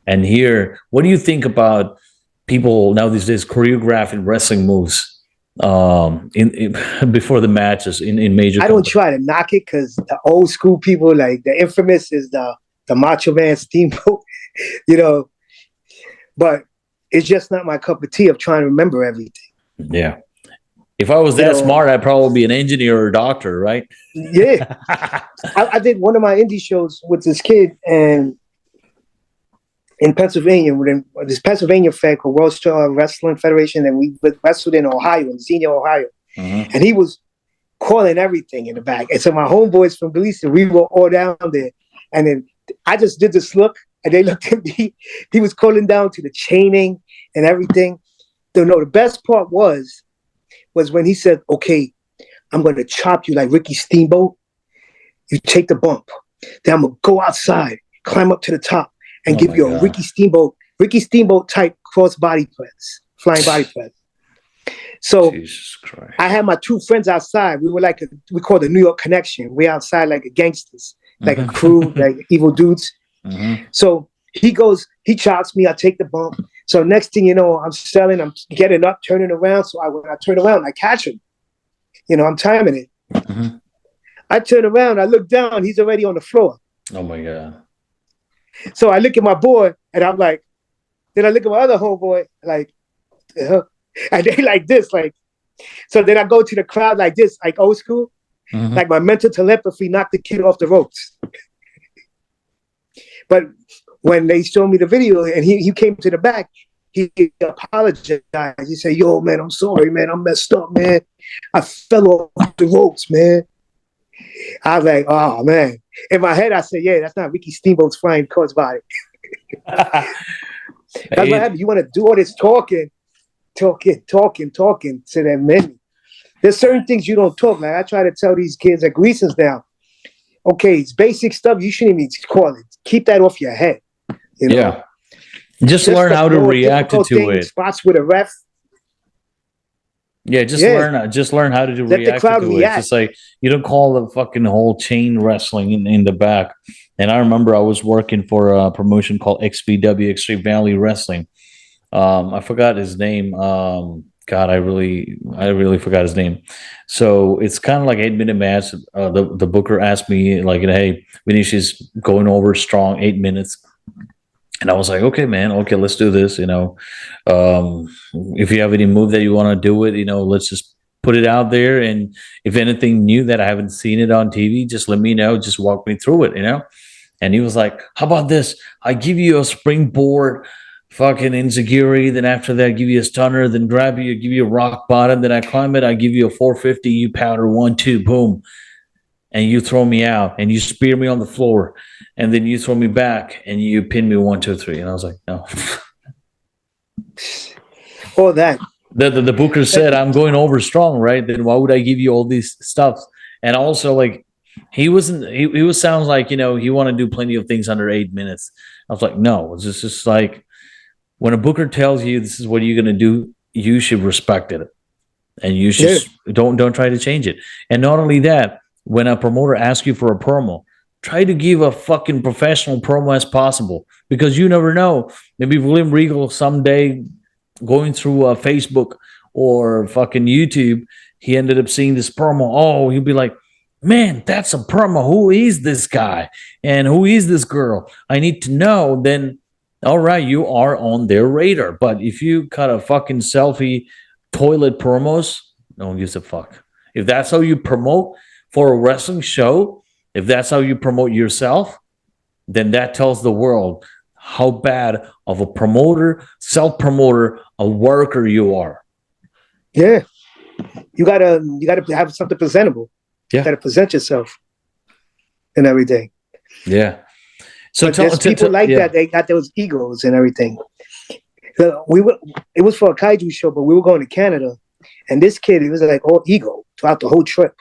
And here, what do you think about people now these days choreographing wrestling moves? In before the matches in major. I don't try to knock it because the old school people, like the infamous is the Macho Man Steamboat, but it's just not my cup of tea of trying to remember everything. Yeah. If I was that smart, I'd probably be an engineer or a doctor, right? Yeah. I did one of my indie shows with this kid and in Pennsylvania, with this Pennsylvania Fed called World Wrestling Federation, and we wrestled in Ohio, in Xenia, Ohio. Mm-hmm. And he was calling everything in the back. And so my homeboys from Gleason, we were all down there. And then I just did this look, and they looked at me. He was calling down to the chaining and everything. The best part was when he said, okay, I'm going to chop you like Ricky Steamboat. You take the bump. Then I'm going to go outside, climb up to the top, and give you a Ricky Steamboat type cross body press, flying body press. So I had my two friends outside. We were we called the New York Connection. We outside like a gangsters, like a crew, like evil dudes. Mm-hmm. So he chops me, I take the bump. So next thing you know, I'm getting up, turning around. So when I turn around, I catch him. I'm timing it. Mm-hmm. I turn around, I look down, he's already on the floor. Oh my God. So I look at my boy, and I'm like, then I look at my other homeboy, like, and they like this, like, so then I go to the crowd like this, like old school, mm-hmm. Like my mental telepathy knocked the kid off the ropes. But when they showed me the video and he came to the back, he apologized. He said, yo, man, I'm sorry, man. I'm messed up, man. I fell off the ropes, man. I was like, oh, man. In my head, I said, yeah, that's not Ricky Steamboat's flying cross body. That's what happened. You want to do all this talking to them men. There's certain things you don't talk. Like I try to tell these kids at Gleason's now, okay, it's basic stuff. You shouldn't even call it. Keep that off your head. Yeah. Just learn how to react to it. Spots with a ref. Yeah, just learn how to react to it. It's just like you don't call the fucking whole chain wrestling in the back. And I remember I was working for a promotion called XVW, Extreme Valley Wrestling. I forgot his name. God, I really forgot his name. So it's kind of like 8-minute match. The booker asked me like, hey, Vinicius going over strong 8 minutes. And I was like, okay, man, okay, let's do this. If you have any move that you want to do it, let's just put it out there. And if anything new that I haven't seen it on TV, just let me know. Just walk me through it, And he was like, how about this? I give you a springboard, fucking insecurity. Then after that, I give you a stunner, then grab you, give you a rock bottom. Then I climb it. I give you a 450. You powder 1-2, boom. And you throw me out and you spear me on the floor. And then you throw me back and you pin me 1, 2, 3. And I was like, no. All that. The booker said, I'm going over strong, right? Then why would I give you all these stuff? And also, like, he sounds like, he want to do plenty of things under 8 minutes. I was like, no, it's just like when a booker tells you this is what you're going to do, you should respect it. And you should don't try to change it. And not only that, when a promoter asks you for a promo, try to give a fucking professional promo as possible because you never know. Maybe William Regal someday going through Facebook or fucking YouTube, he ended up seeing this promo. Oh, he'll be like, man, that's a promo. Who is this guy? And who is this girl? I need to know. Then, all right, you are on their radar. But if you cut a fucking selfie toilet promos, no one gives a fuck. If that's how you promote for a wrestling show, if that's how you promote yourself, then that tells the world how bad of a promoter, self-promoter, a worker you are. Yeah. You gotta have something presentable. Yeah. You gotta present yourself and everything. Yeah. So But there's people like that. They got those egos and everything. It was for a kaiju show, but we were going to Canada, and this kid, he was like all ego throughout the whole trip.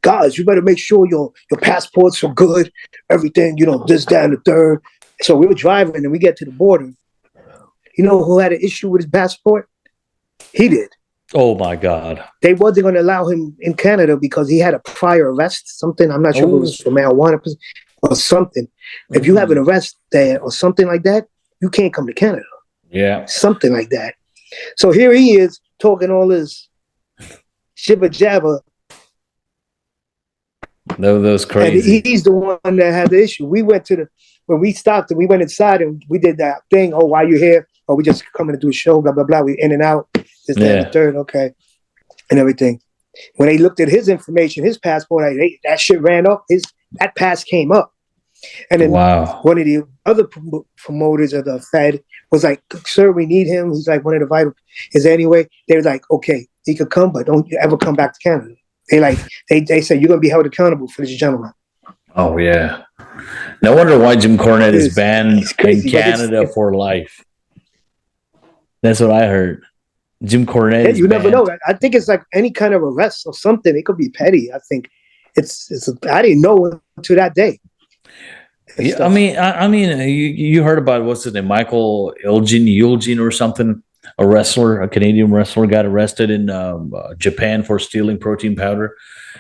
Guys, you better make sure your passports are good, everything, this, that, and the third. So we were driving, and we get to the border. You know who had an issue with his passport? He did. Oh my God. They wasn't going to allow him in Canada because he had a prior arrest, something. I'm not sure if it was for marijuana or something. If you have an arrest there or something like that, you can't come to Canada. Yeah. Something like that. So here he is talking all this jibber jabber. Those crazy. And he's the one that had the issue. We went when we stopped and we went inside and we did that thing. Oh, why you here? Oh, we just coming to do a show, blah, blah, blah. We in and out. This, that, and the third. Okay. And everything. When they looked at his information, his passport, that shit ran up. That pass came up. And then one of the other promoters of the Fed was like, sir, we need him. He's like one of the vital. Is there any way? They were like, okay, he could come, but don't ever come back to Canada. They said, you're going to be held accountable for this gentleman. Oh, yeah. No wonder why Jim Cornette is banned in Canada for life. That's what I heard. Jim Cornette you never know. I think it's like any kind of arrest or something. It could be petty. I think I didn't know until that day. Yeah, I mean, you heard about what's his name, Michael Eugene or something, a wrestler, a Canadian wrestler, got arrested in Japan for stealing protein powder,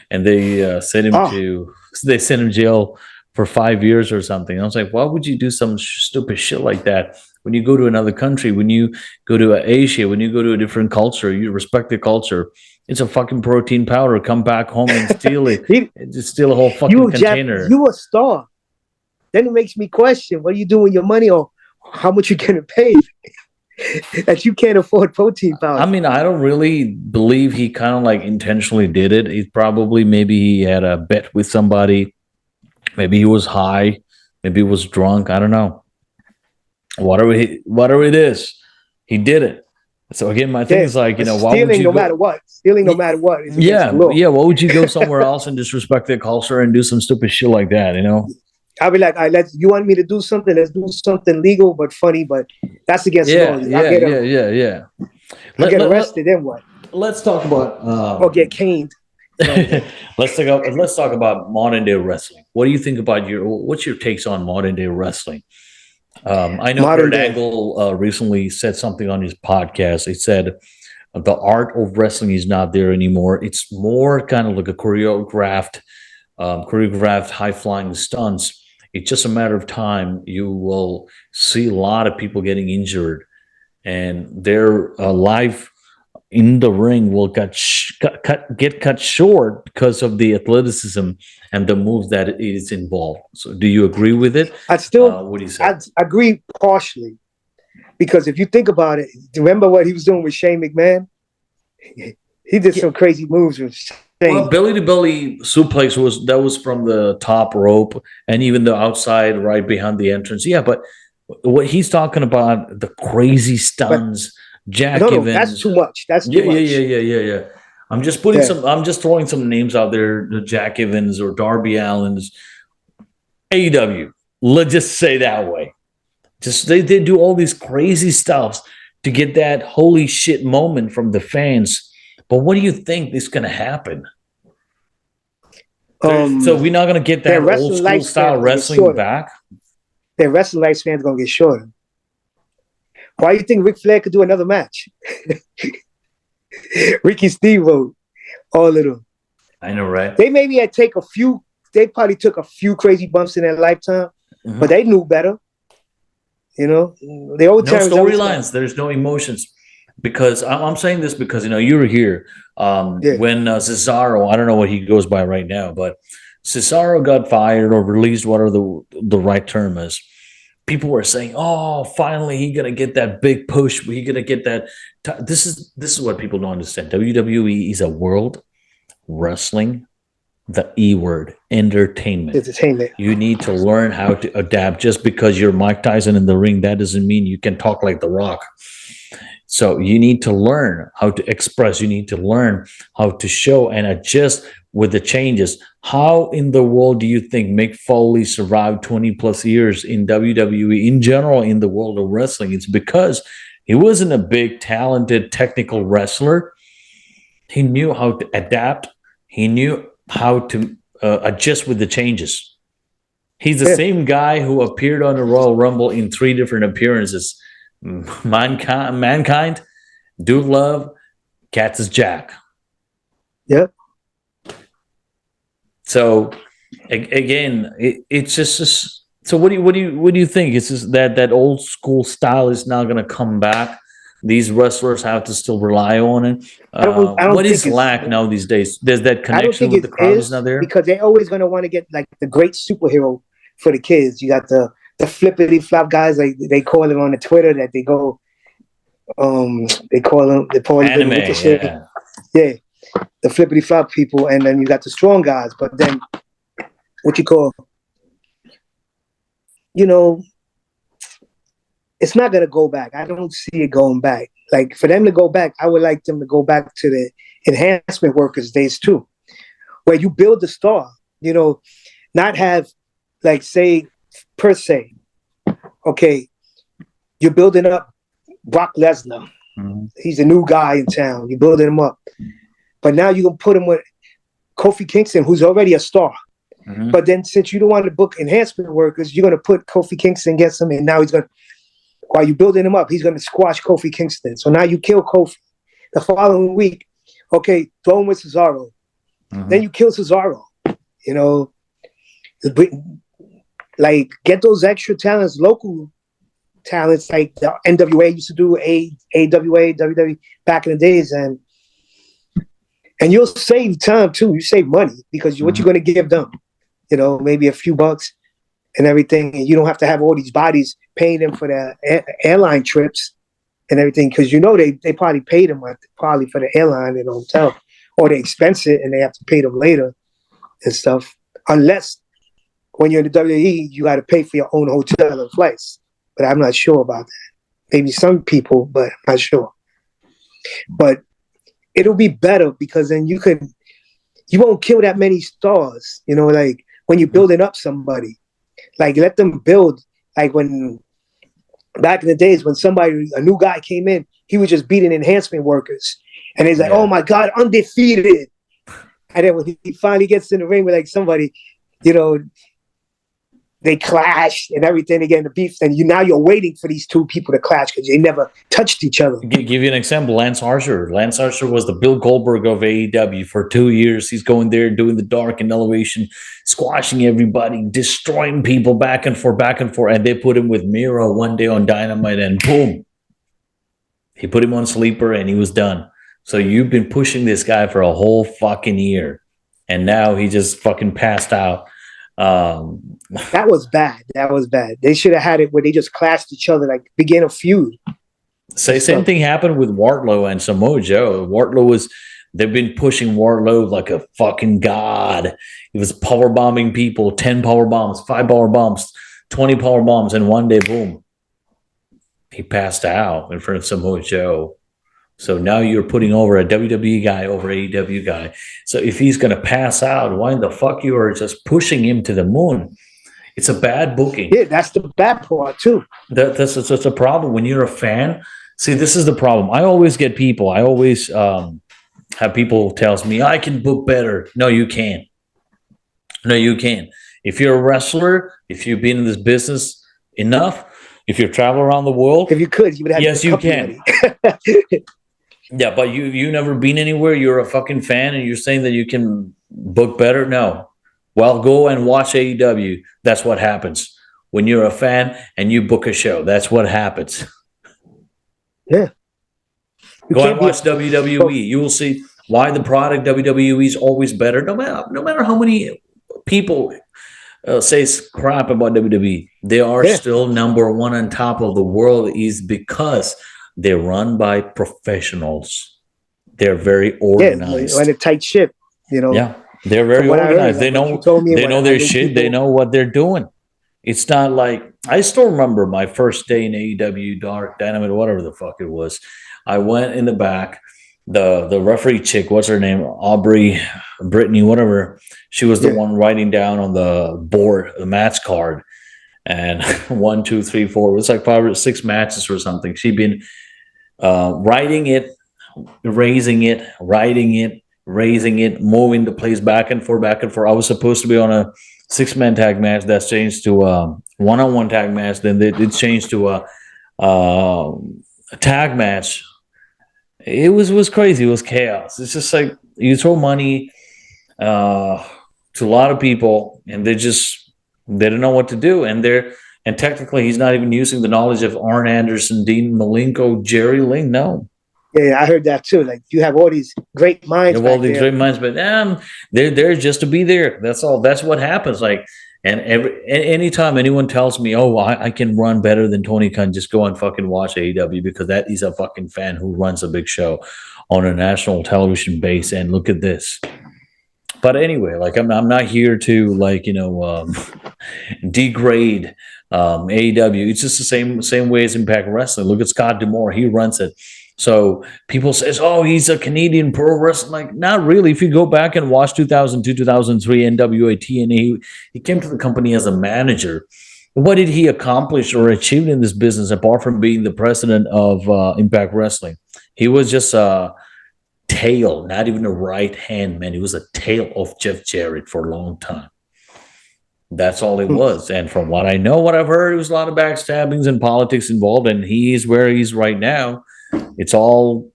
and they sent him jail for 5 years or something. I was like, why would you do some stupid shit like that? When you go to another country, when you go to Asia, when you go to a different culture, you respect the culture. It's a fucking protein powder. Come back home and steal it. Just steal a whole fucking container. You a star. Then it makes me question, what are you doing with your money, or how much you're getting paid that you can't afford protein powder? I mean, I don't really believe he kind of like intentionally did it. He probably, maybe he had a bet with somebody. Maybe he was high. Maybe he was drunk. I don't know. Whatever it is, he did it. So again, my thing is like, why would you no matter what? Stealing no matter what. Yeah. Why would you go somewhere else and disrespect their culture and do some stupid shit like that? I'll be like, you want me to do something? Let's do something legal but funny, but that's against law. Yeah. I get arrested, then what? Let's talk about or get caned. Let's talk about modern day wrestling. What do you think about what's your takes on modern day wrestling? I know Kurt Angle recently said something on his podcast. He said the art of wrestling is not there anymore. It's more kind of like a choreographed high flying stunts. It's just a matter of time. You will see a lot of people getting injured, and their life in the ring will get cut short because of the athleticism and the moves that is involved. So, do you agree with it? What do you say? I agree partially, because if you think about it, remember what he was doing with Shane McMahon? He did some crazy moves with Shane. Well, belly to belly suplex was from the top rope and even the outside right behind the entrance. Yeah, but what he's talking about, the crazy stuns, Jack Evans. That's too much. That's too much. Yeah. I'm just I'm just throwing some names out there, the Jack Evans or Darby Allin's. AEW, let's just say that way. Just they do all these crazy stuffs to get that holy shit moment from the fans. But what do you think is going to happen? So we're not going to get that old school style wrestling back? Their wrestling lifespan's going to get shorter. Why do you think Ric Flair could do another match? Ricky Steamboat, all of them. I know, right? They probably took a few crazy bumps in their lifetime, but they knew better. No storylines. There's no emotions. Because I'm saying this because, you were here when Cesaro, I don't know what he goes by right now, but Cesaro got fired or released, whatever the right term is. People were saying, oh, finally, he's going to get that big push. He's going to get that. This is what people don't understand. WWE is a world wrestling The E word, entertainment. Entertainment. You need to learn how to adapt. Just because you're Mike Tyson in the ring, that doesn't mean you can talk like The Rock. So you need to learn how to express. You need to learn how to show and adjust with the changes. How in the world do you think Mick Foley survived 20 plus years in WWE in general in the world of wrestling? It's because he wasn't a big, talented, technical wrestler. He knew how to adapt. He knew how to adjust with the changes. He's the same guy who appeared on the Royal Rumble in 3 different appearances. Mankind, Dude Love, Cactus Jack. Yep. So again, it's just so. What do you think? It's just that old school style is not going to come back. These wrestlers have to still rely on it. I don't What think is lack now these days? There's that I don't connection think with the it crowd is is not there. because they're always going to want to get like the great superhero for the kids. You got the flippity flop guys, like they call it on the Twitter, that they go, they call Anime, yeah, the flippity flop people, and then you got the strong guys. But then what you call, you know, it's not going to go back. I don't see it going back. Like for them to go back, I would like them to go back to the enhancement workers days too, where you build the star, you know, not have like say per se, okay, you're building up Brock Lesnar. Mm-hmm. He's a new guy in town. You're building him up. But now you're going to put him with Kofi Kingston, who's already a star. Mm-hmm. But then since you don't want to book enhancement workers, you're going to put Kofi Kingston against him, and now he's going to, while you're building him up, he's going to squash Kofi Kingston. So now you kill Kofi. The following week, okay, throw him with Cesaro. Mm-hmm. Then you kill Cesaro. You know, like get those extra talents, local talents, like the NWA used to do, AWA, WWE back in the days, and you'll save time too. You save money because what you're going to give them, you know, maybe a few bucks and everything, and you don't have to have all these bodies paying them for their airline trips and everything, because you know they probably paid them probably for the airline and the hotel, or they expense it and they have to pay them later and stuff. Unless when you're in the WWE, you got to pay for your own hotel and flights. But I'm not sure about that. Maybe some people, but I'm not sure. But it'll be better because then you won't kill that many stars. You know, like when you're building up somebody, like let them build. Like when back in the days when a new guy came in, he was just beating enhancement workers, and he's like, "Oh my God, undefeated!" And then when he finally gets in the ring with like somebody, you know, they clash and everything again, the beef, and now you're waiting for these two people to clash because they never touched each other. Give you an example. Lance Archer. Lance Archer was the Bill Goldberg of AEW for 2 years. He's going there doing the dark and elevation, squashing everybody, destroying people back and forth. And they put him with Miro one day on Dynamite, and boom, he put him on sleeper and he was done. So you've been pushing this guy for a whole fucking year, and now he just fucking passed out. That was bad. They should have had it where they just clashed each other, like begin a feud. Same thing happened with Wardlow and Samoa Joe. They've been pushing Wardlow like a fucking god. He was power bombing people, 10 power bombs, 5 power bombs, 20 power bombs, and one day, boom, he passed out in front of Samoa Joe. So now you're putting over a WWE guy over AEW guy. So if he's going to pass out, why the fuck you are just pushing him to the moon? It's a bad booking. Yeah, that's the bad part too. That's a problem when you're a fan. See, this is the problem. I always get people. I always have people tells me I can book better. No, you can't. No, you can't. If you're a wrestler, if you've been in this business enough, if you travel around the world, if you could, you would have. Yes, you can. Yeah, but you never been anywhere. You're a fucking fan, and you're saying that you can book better. No, well, go and watch AEW. That's what happens when you're a fan and you book a show. That's what happens. Yeah, go and watch WWE. You will see why the product WWE is always better. No matter how many people say crap about WWE, they are still number one on top of the world. Is because they're run by professionals. They're very organized. Yeah, and a tight ship, you know. Yeah. They're from very what I heard, organized. like what you told me, and They what know I their know shit. They people. know what they're doing. It's not like I still remember my first day in AEW, Dark Dynamite, whatever the fuck it was. I went in the back. The referee chick, what's her name? Aubrey, Brittany, whatever. She was the Yeah, one writing down on the board the match card, and one, two, three, four. It was like 5 or 6 matches or something. She'd been writing it, raising it, writing it, raising it, moving the place back and forth, back and forth. I was supposed to be on a 6-man tag match that's changed to a one-on-one tag match. Then it changed to a tag match. It was crazy. It was chaos. It's just like you throw money to a lot of people, and they don't know what to do, and technically he's not even using the knowledge of Arn Anderson, Dean Malenko, Jerry Ling. No, yeah, I heard that too. Like you have all these great you minds have all back these there. great minds, but they're there just to be there. That's all. That's what happens. Like, and anytime anyone tells me, "Oh, I can run better than Tony Khan," just go and fucking watch AEW because that is a fucking fan who runs a big show on a national television base. And look at this. But anyway, like I'm not here to like degrade AEW. It's just the same way as Impact Wrestling. Look at Scott D'Amore; he runs it. So people says, "Oh, he's a Canadian pro wrestler." Like, not really. If you go back and watch 2002, 2003 NWA TNA, he came to the company as a manager. What did he accomplish or achieve in this business apart from being the president of Impact Wrestling? He was just a tail, not even a right hand man. He was a tail of Jeff Jarrett for a long time. That's all it Hmm. was. And from what I know, what I've heard, there was a lot of backstabbings and politics involved. And he's where he's right now. It's all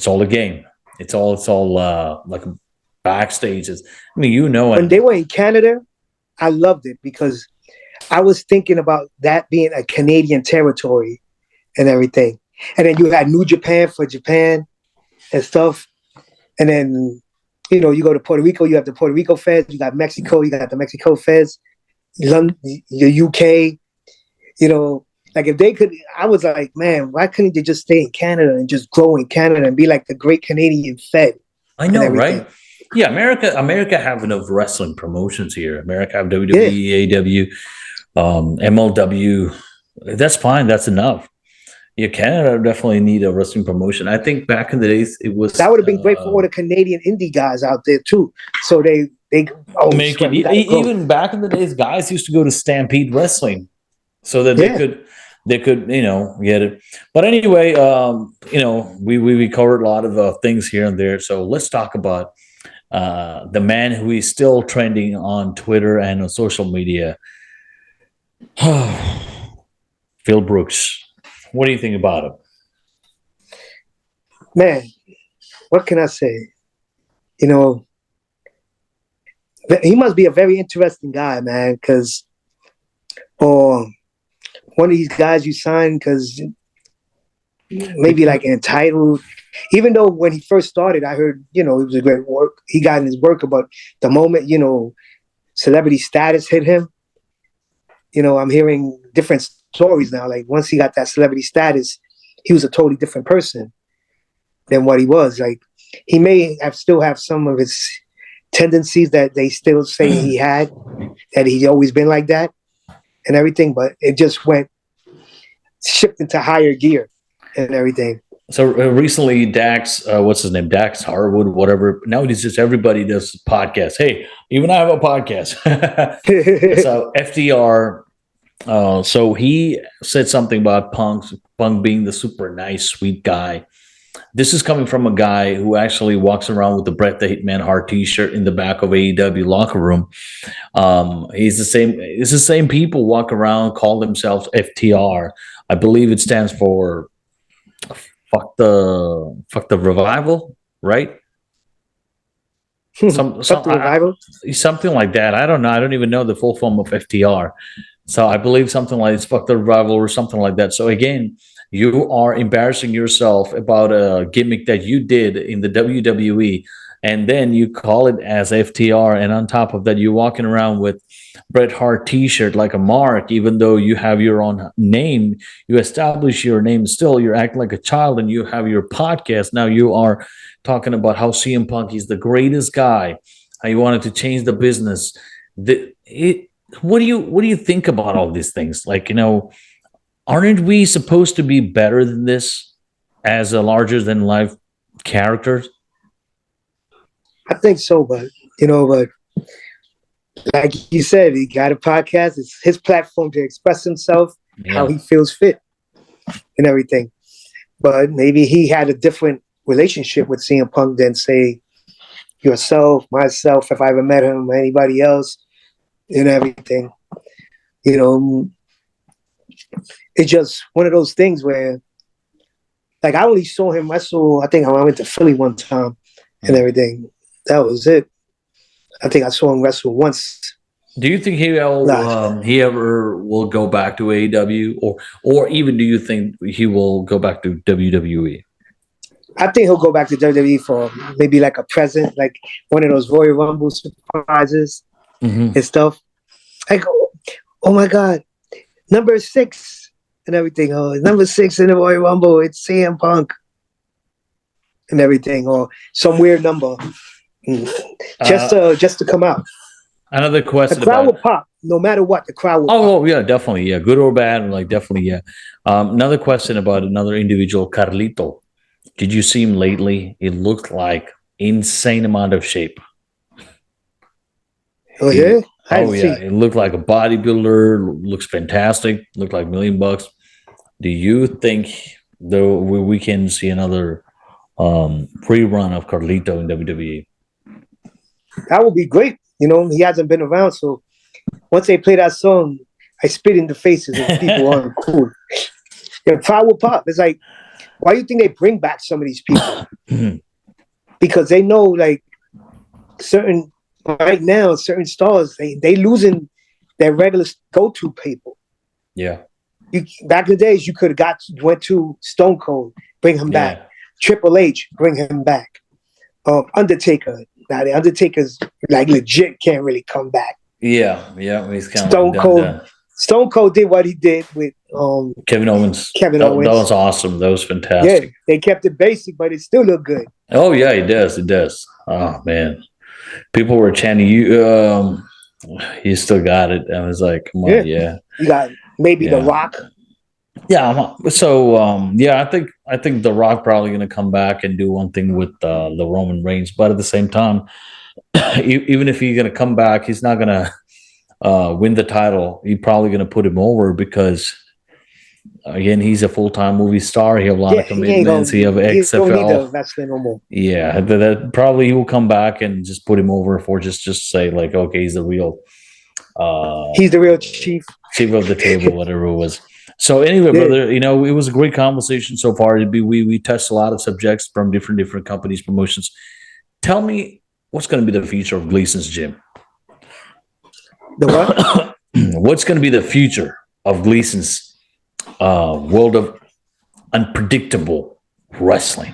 a game. It's all like backstage. I mean, When and they were in Canada, I loved it because I was thinking about that being a Canadian territory and everything. And then you had New Japan for Japan and stuff. And then, you go to Puerto Rico, you have the Puerto Rico Feds, you got Mexico, you got the Mexico Feds, London, the UK, like if they could, I was like, man, why couldn't they just stay in Canada and just grow in Canada and be like the great Canadian Fed I and know, everything? right? Yeah, America have enough wrestling promotions here. America have Yeah, WWE, AEW, MLW. That's fine. That's enough. Yeah, Canada definitely need a wrestling promotion. I think back in the days it that was would have been great for all the Canadian indie guys out there too. So oh, make it sweat, we got to grow. even back in the days. Guys used to go to Stampede Wrestling so that Yeah. they could get it. But anyway, we covered a lot of things here and there. So let's talk about the man who is still trending on Twitter and on social media, Phil Brooks. What do you think about him? Man, what can I say? He must be a very interesting guy, man, because or one of these guys you sign because maybe like entitled. Even though when he first started, I heard, it was a great work. He got in his work, but the moment, celebrity status hit him, I'm hearing different stories now. Like once he got that celebrity status, he was a totally different person than what he was. Like he may still have some of his tendencies that they still say he had, that he's always been like that and everything, but it just shipped into higher gear and everything. So recently, Dax, what's his name? Dax Harwood, whatever. Now it's just everybody does podcasts. Hey, even I have a podcast. So FDR. So he said something about Punk being the super nice, sweet guy. This is coming from a guy who actually walks around with the Bret the Hitman Hart T-shirt in the back of AEW locker room. He's the same. It's the same people walk around, call themselves FTR. I believe it stands for fuck the revival, right? Fuck the revival. Something like that. I don't know. I don't even know the full form of FTR. So I believe something like it's fuck the revival or something like that. So again, you are embarrassing yourself about a gimmick that you did in the WWE, and then you call it as FTR, and on top of that, you're walking around with Bret Hart T-shirt like a mark, even though you have your own name. You establish your name still. You're acting like a child, and you have your podcast now. You are talking about how CM Punk is the greatest guy how he wanted to change the business. What do you think about all these things? Like, aren't we supposed to be better than this as a larger than life characters? I think so, but like you said, he got a podcast. It's his platform to express himself, how Yeah. he feels fit, and everything. But maybe he had a different relationship with CM Punk than, say, yourself, myself, if I ever met him, or anybody else, and everything. You know, it's just one of those things where, like, I only saw him wrestle. I think I went to Philly one time and everything. That was it. I think I saw him wrestle once. Do you think he ever will go back to AEW, or even do you think he will go back to WWE? I think he'll go back to WWE for maybe like a present, like one of those Royal Rumble surprises and stuff. Like, oh my God, number 6 and everything. Oh, number 6 in the Royal Rumble. It's CM Punk and everything, or some weird number, just to come out. Another question. The crowd will pop no matter what. The crowd will. Oh, yeah, definitely, yeah, good or bad, like definitely, yeah. Another question about another individual, Carlito. Did you see him lately? He looked like insane amount of shape. Oh yeah. Oh yeah, it looked like a bodybuilder. Looks fantastic. Looked like $1 million. Do you think though we can see another pre-run of Carlito in WWE? That would be great. He hasn't been around, so once they play that song, I spit in the faces of people on cool. The crowd will pop. It's like, why do you think they bring back some of these people? Because they know, like, right now, certain stars, they losing their regular go-to people. Yeah. Back in the days, you could have went to Stone Cold, bring him back. Triple H, bring him back. Undertaker. Now the Undertaker's like legit can't really come back. Yeah, he's kind of Stone Cold. Stone Cold did what he did with Kevin Owens. That was awesome. That was fantastic. Yeah, they kept it basic, but it still looked good. Oh yeah, it does. It does. Oh man, people were chanting you still got it. I was like, come on, yeah. You got maybe The Rock. Yeah. So I think The Rock probably going to come back and do one thing with the Roman Reigns, but at the same time, even if he's going to come back, he's not going to win the title. He's probably going to put him over because, again, he's a full-time movie star. He have a lot of commitments. He have XFL. He don't need the wrestling no more. Yeah, that probably he will come back and just put him over for just say like, okay, he's the real chief of the table, whatever it was. So anyway, brother, it was a great conversation so far. We touched a lot of subjects from different companies, promotions. Tell me what's going to be the future of Gleason's Gym. The what? What's going to be the future of Gleason's world of unpredictable wrestling?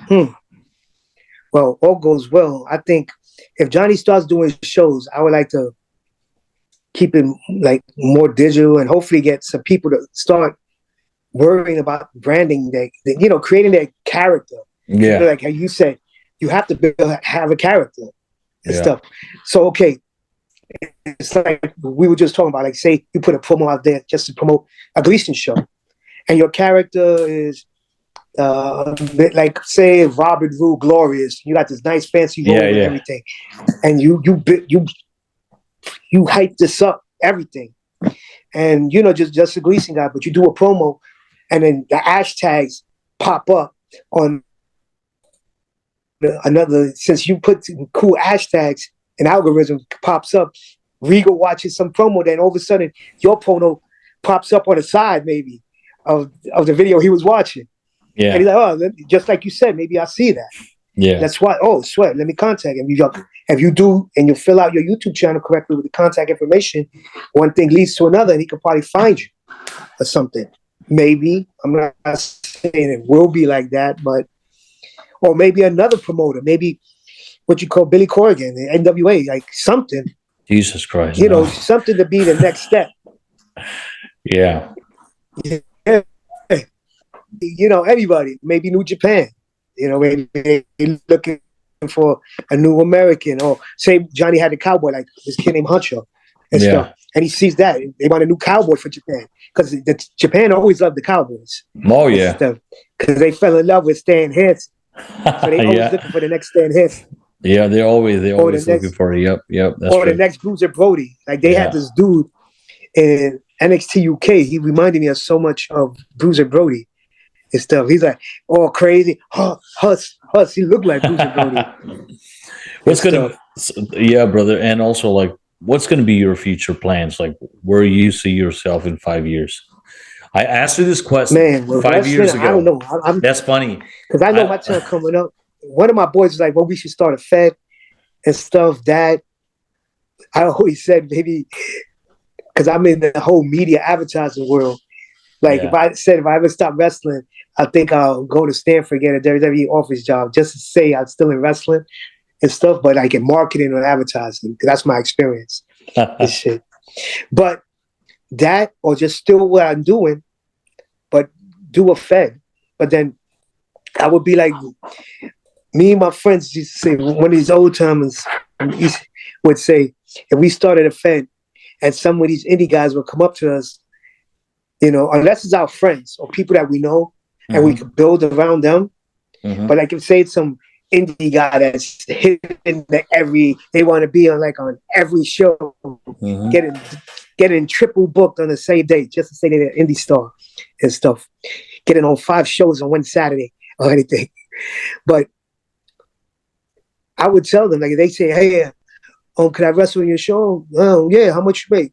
Well, all goes well. I think if Johnny starts doing shows, I would like to keep it like more digital and hopefully get some people to start worrying about branding, creating their character. Yeah. Like how you said, you have to have a character and stuff. So, okay, it's like we were just talking about, like, say you put a promo out there just to promote a Gleason show, and your character is like, say, Robert Roode Glorious. You got this nice fancy robe and everything, and you hype this up, everything. And, just a Gleason guy, but you do a promo, and then the hashtags pop up on another, since you put cool hashtags, an algorithm pops up. Regal watches some promo, then all of a sudden your promo pops up on the side maybe of the video he was watching. Yeah. And he's like, oh, just like you said, maybe I see that. Yeah. That's why, sweat, let me contact him. If you do, and you fill out your YouTube channel correctly with the contact information, one thing leads to another, and he could probably find you or something. Maybe. I'm not saying it will be like that, or maybe another promoter, maybe what you call Billy Corrigan, the NWA, like something. Jesus Christ. Something to be the next step. Yeah. Anybody, maybe New Japan. Maybe they look at for a new American, or say Johnny had a cowboy like this kid named Huncho and stuff, and he sees that they want a new cowboy for Japan because Japan always loved the Cowboys. Oh yeah, because they fell in love with Stan Hansen, so they always looking for the next Stan Hansen. Yeah, they're always looking for it. Yep. That's or the next Bruiser Brody. Like they had this dude in NXT UK. He reminded me of so much of Bruiser Brody and stuff. He's like all crazy. Huss. He looked like Bruiser Brody. Brother. And also, like, what's gonna be your future plans? Like, where you see yourself in 5 years? I asked you this question 5 years ago. I don't know. That's funny because I know my time coming up. One of my boys was like, "Well, we should start a Fed and stuff." That I always said, maybe because I'm in the whole media advertising world. Like if I ever stop wrestling, I think I'll go to Stanford, get a WWE office job, just to say I'm still in wrestling and stuff. But like in marketing or advertising, because that's my experience. And shit. But that, or just still what I'm doing, but do a Fed. But then I would be like, me and my friends used to say, one of these old timers would say, if we started a Fed and some of these indie guys would come up to us, unless it's our friends or people that we know, and we could build around them. But like if say it's some indie guy that's hitting they want to be on every show, getting triple booked on the same day just to say they're an indie star and stuff, getting on 5 shows on one Saturday or anything. But I would tell them, like, if they say, "Hey, could I wrestle in your show?" "Oh, yeah, how much you rate?"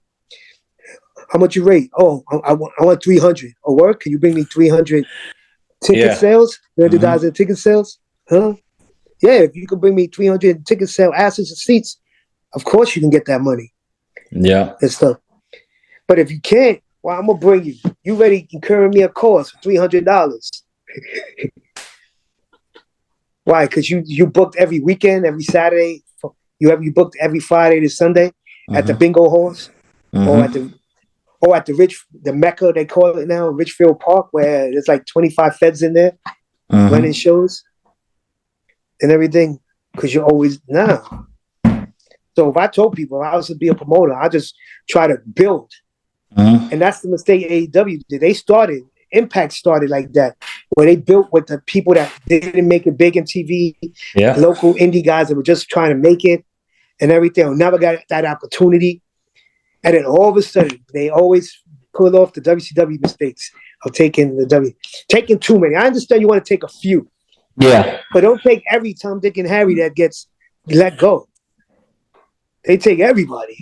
"How much you rate?" "Oh, I want 300. "Oh, work? Can you bring me 300 ticket sales? 300 guys in ticket sales?" "Huh? Yeah, if you can bring me 300 ticket sales, asses and seats, of course you can get that money." Yeah. And stuff. But if you can't, well, I'm going to bring you. You ready incurring me a cost for $300. Why? Because you booked every weekend, every Saturday. You booked every Friday to Sunday at the bingo halls, or at the Mecca, they call it now, Richfield Park, where there's like 25 feds in there running shows and everything. Because you're always So if I told people I was to be a promoter, I just try to build, and that's the mistake AEW did. Impact started like that, where they built with the people that didn't make it big in TV, local indie guys that were just trying to make it and everything, who never got that opportunity. And then all of a sudden, they always pull off the WCW mistakes of taking too many. I understand you want to take a few, but don't take every Tom, Dick, and Harry that gets let go. They take everybody.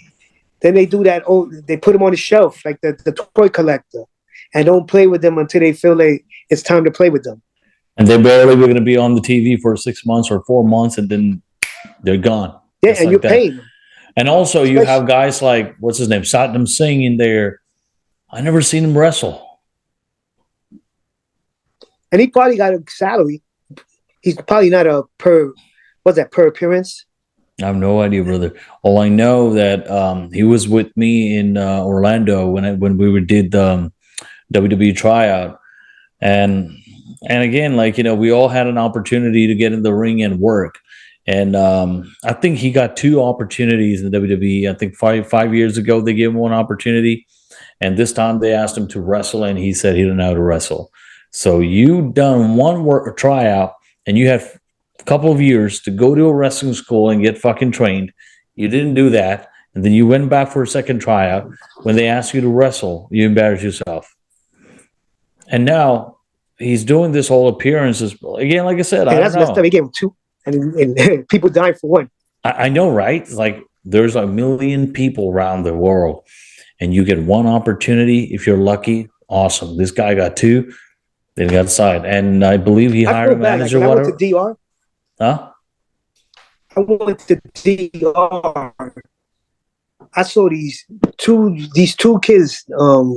Then they do that. They put them on the shelf like the toy collector, and don't play with them until they feel it's time to play with them. And they barely were going to be on the TV for 6 months or 4 months, and then they're gone. Yeah, and you're paying them. And also, you have guys like, what's his name, Satnam Singh in there. I never seen him wrestle. And he probably got a salary. He's probably not per appearance? I have no idea, brother. All I know that he was with me in Orlando when we did the WWE tryout, and again, like, we all had an opportunity to get in the ring and work. And I think he got 2 opportunities in the WWE. I think five years ago they gave him 1 opportunity, and this time they asked him to wrestle, and he said he didn't know how to wrestle. So you done 1 tryout, and you had a couple of years to go to a wrestling school and get fucking trained. You didn't do that, and then you went back for a second tryout. When they asked you to wrestle, you embarrassed yourself. And now he's doing this whole appearances again. Like I said, I don't know. He gave him 2. And people dying for 1. I know, right? Like, there's a million people around the world, and you get 1 opportunity. If you're lucky, awesome. This guy got 2, then got signed. And I believe he hired a manager. I went to DR. Huh? I went to DR. I saw these two kids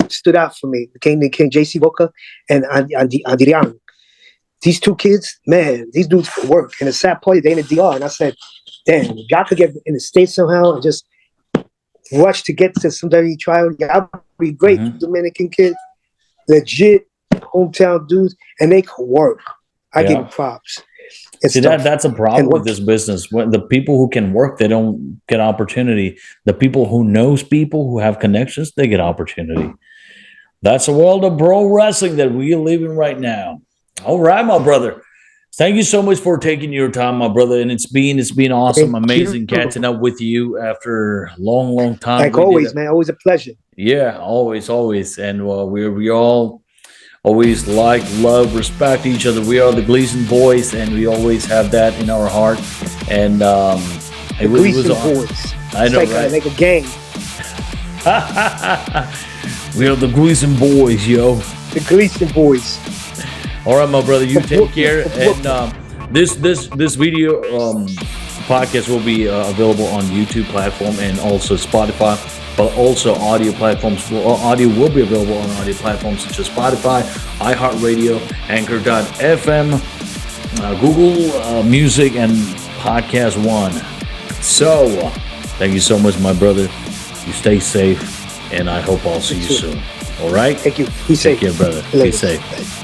stood out for me. They came JC Boca and Adrian. These 2 kids, man, these dudes could work. And the sad part, they in the DR. And I said, damn, y'all could get in the States somehow and just rush to get to some WWE trial. Y'all would be great. Dominican kids, legit hometown dudes, and they could work. I give them props. It's See, tough. that's a problem And with this business. When the people who can work, they don't get opportunity. The people who knows people who have connections, they get opportunity. That's the world of pro wrestling that we live in right now. All right, my brother. Thank you so much for taking your time, my brother. And it's been awesome, thank you. amazing catching up with you after a long, long time. Like We did always, it. man. Always a pleasure. Yeah, always, always. And we all always like, love, respect each other. We are the Gleason boys, and we always have that in our heart. And The Gleason boys. I It's know, like, right? like a gang. We are the Gleason boys, yo. The Gleason boys. All right, my brother. You take care. Brooklyn. And this video podcast will be available on YouTube platform and also Spotify. But also audio platforms. Audio will be available on audio platforms such as Spotify, iHeartRadio, Anchor.fm, Google Music, and Podcast One. So, thank you so much, my brother. You stay safe, and I hope I'll see you soon. All right? Thank you. Be safe. Take care, brother. Be Later. safe.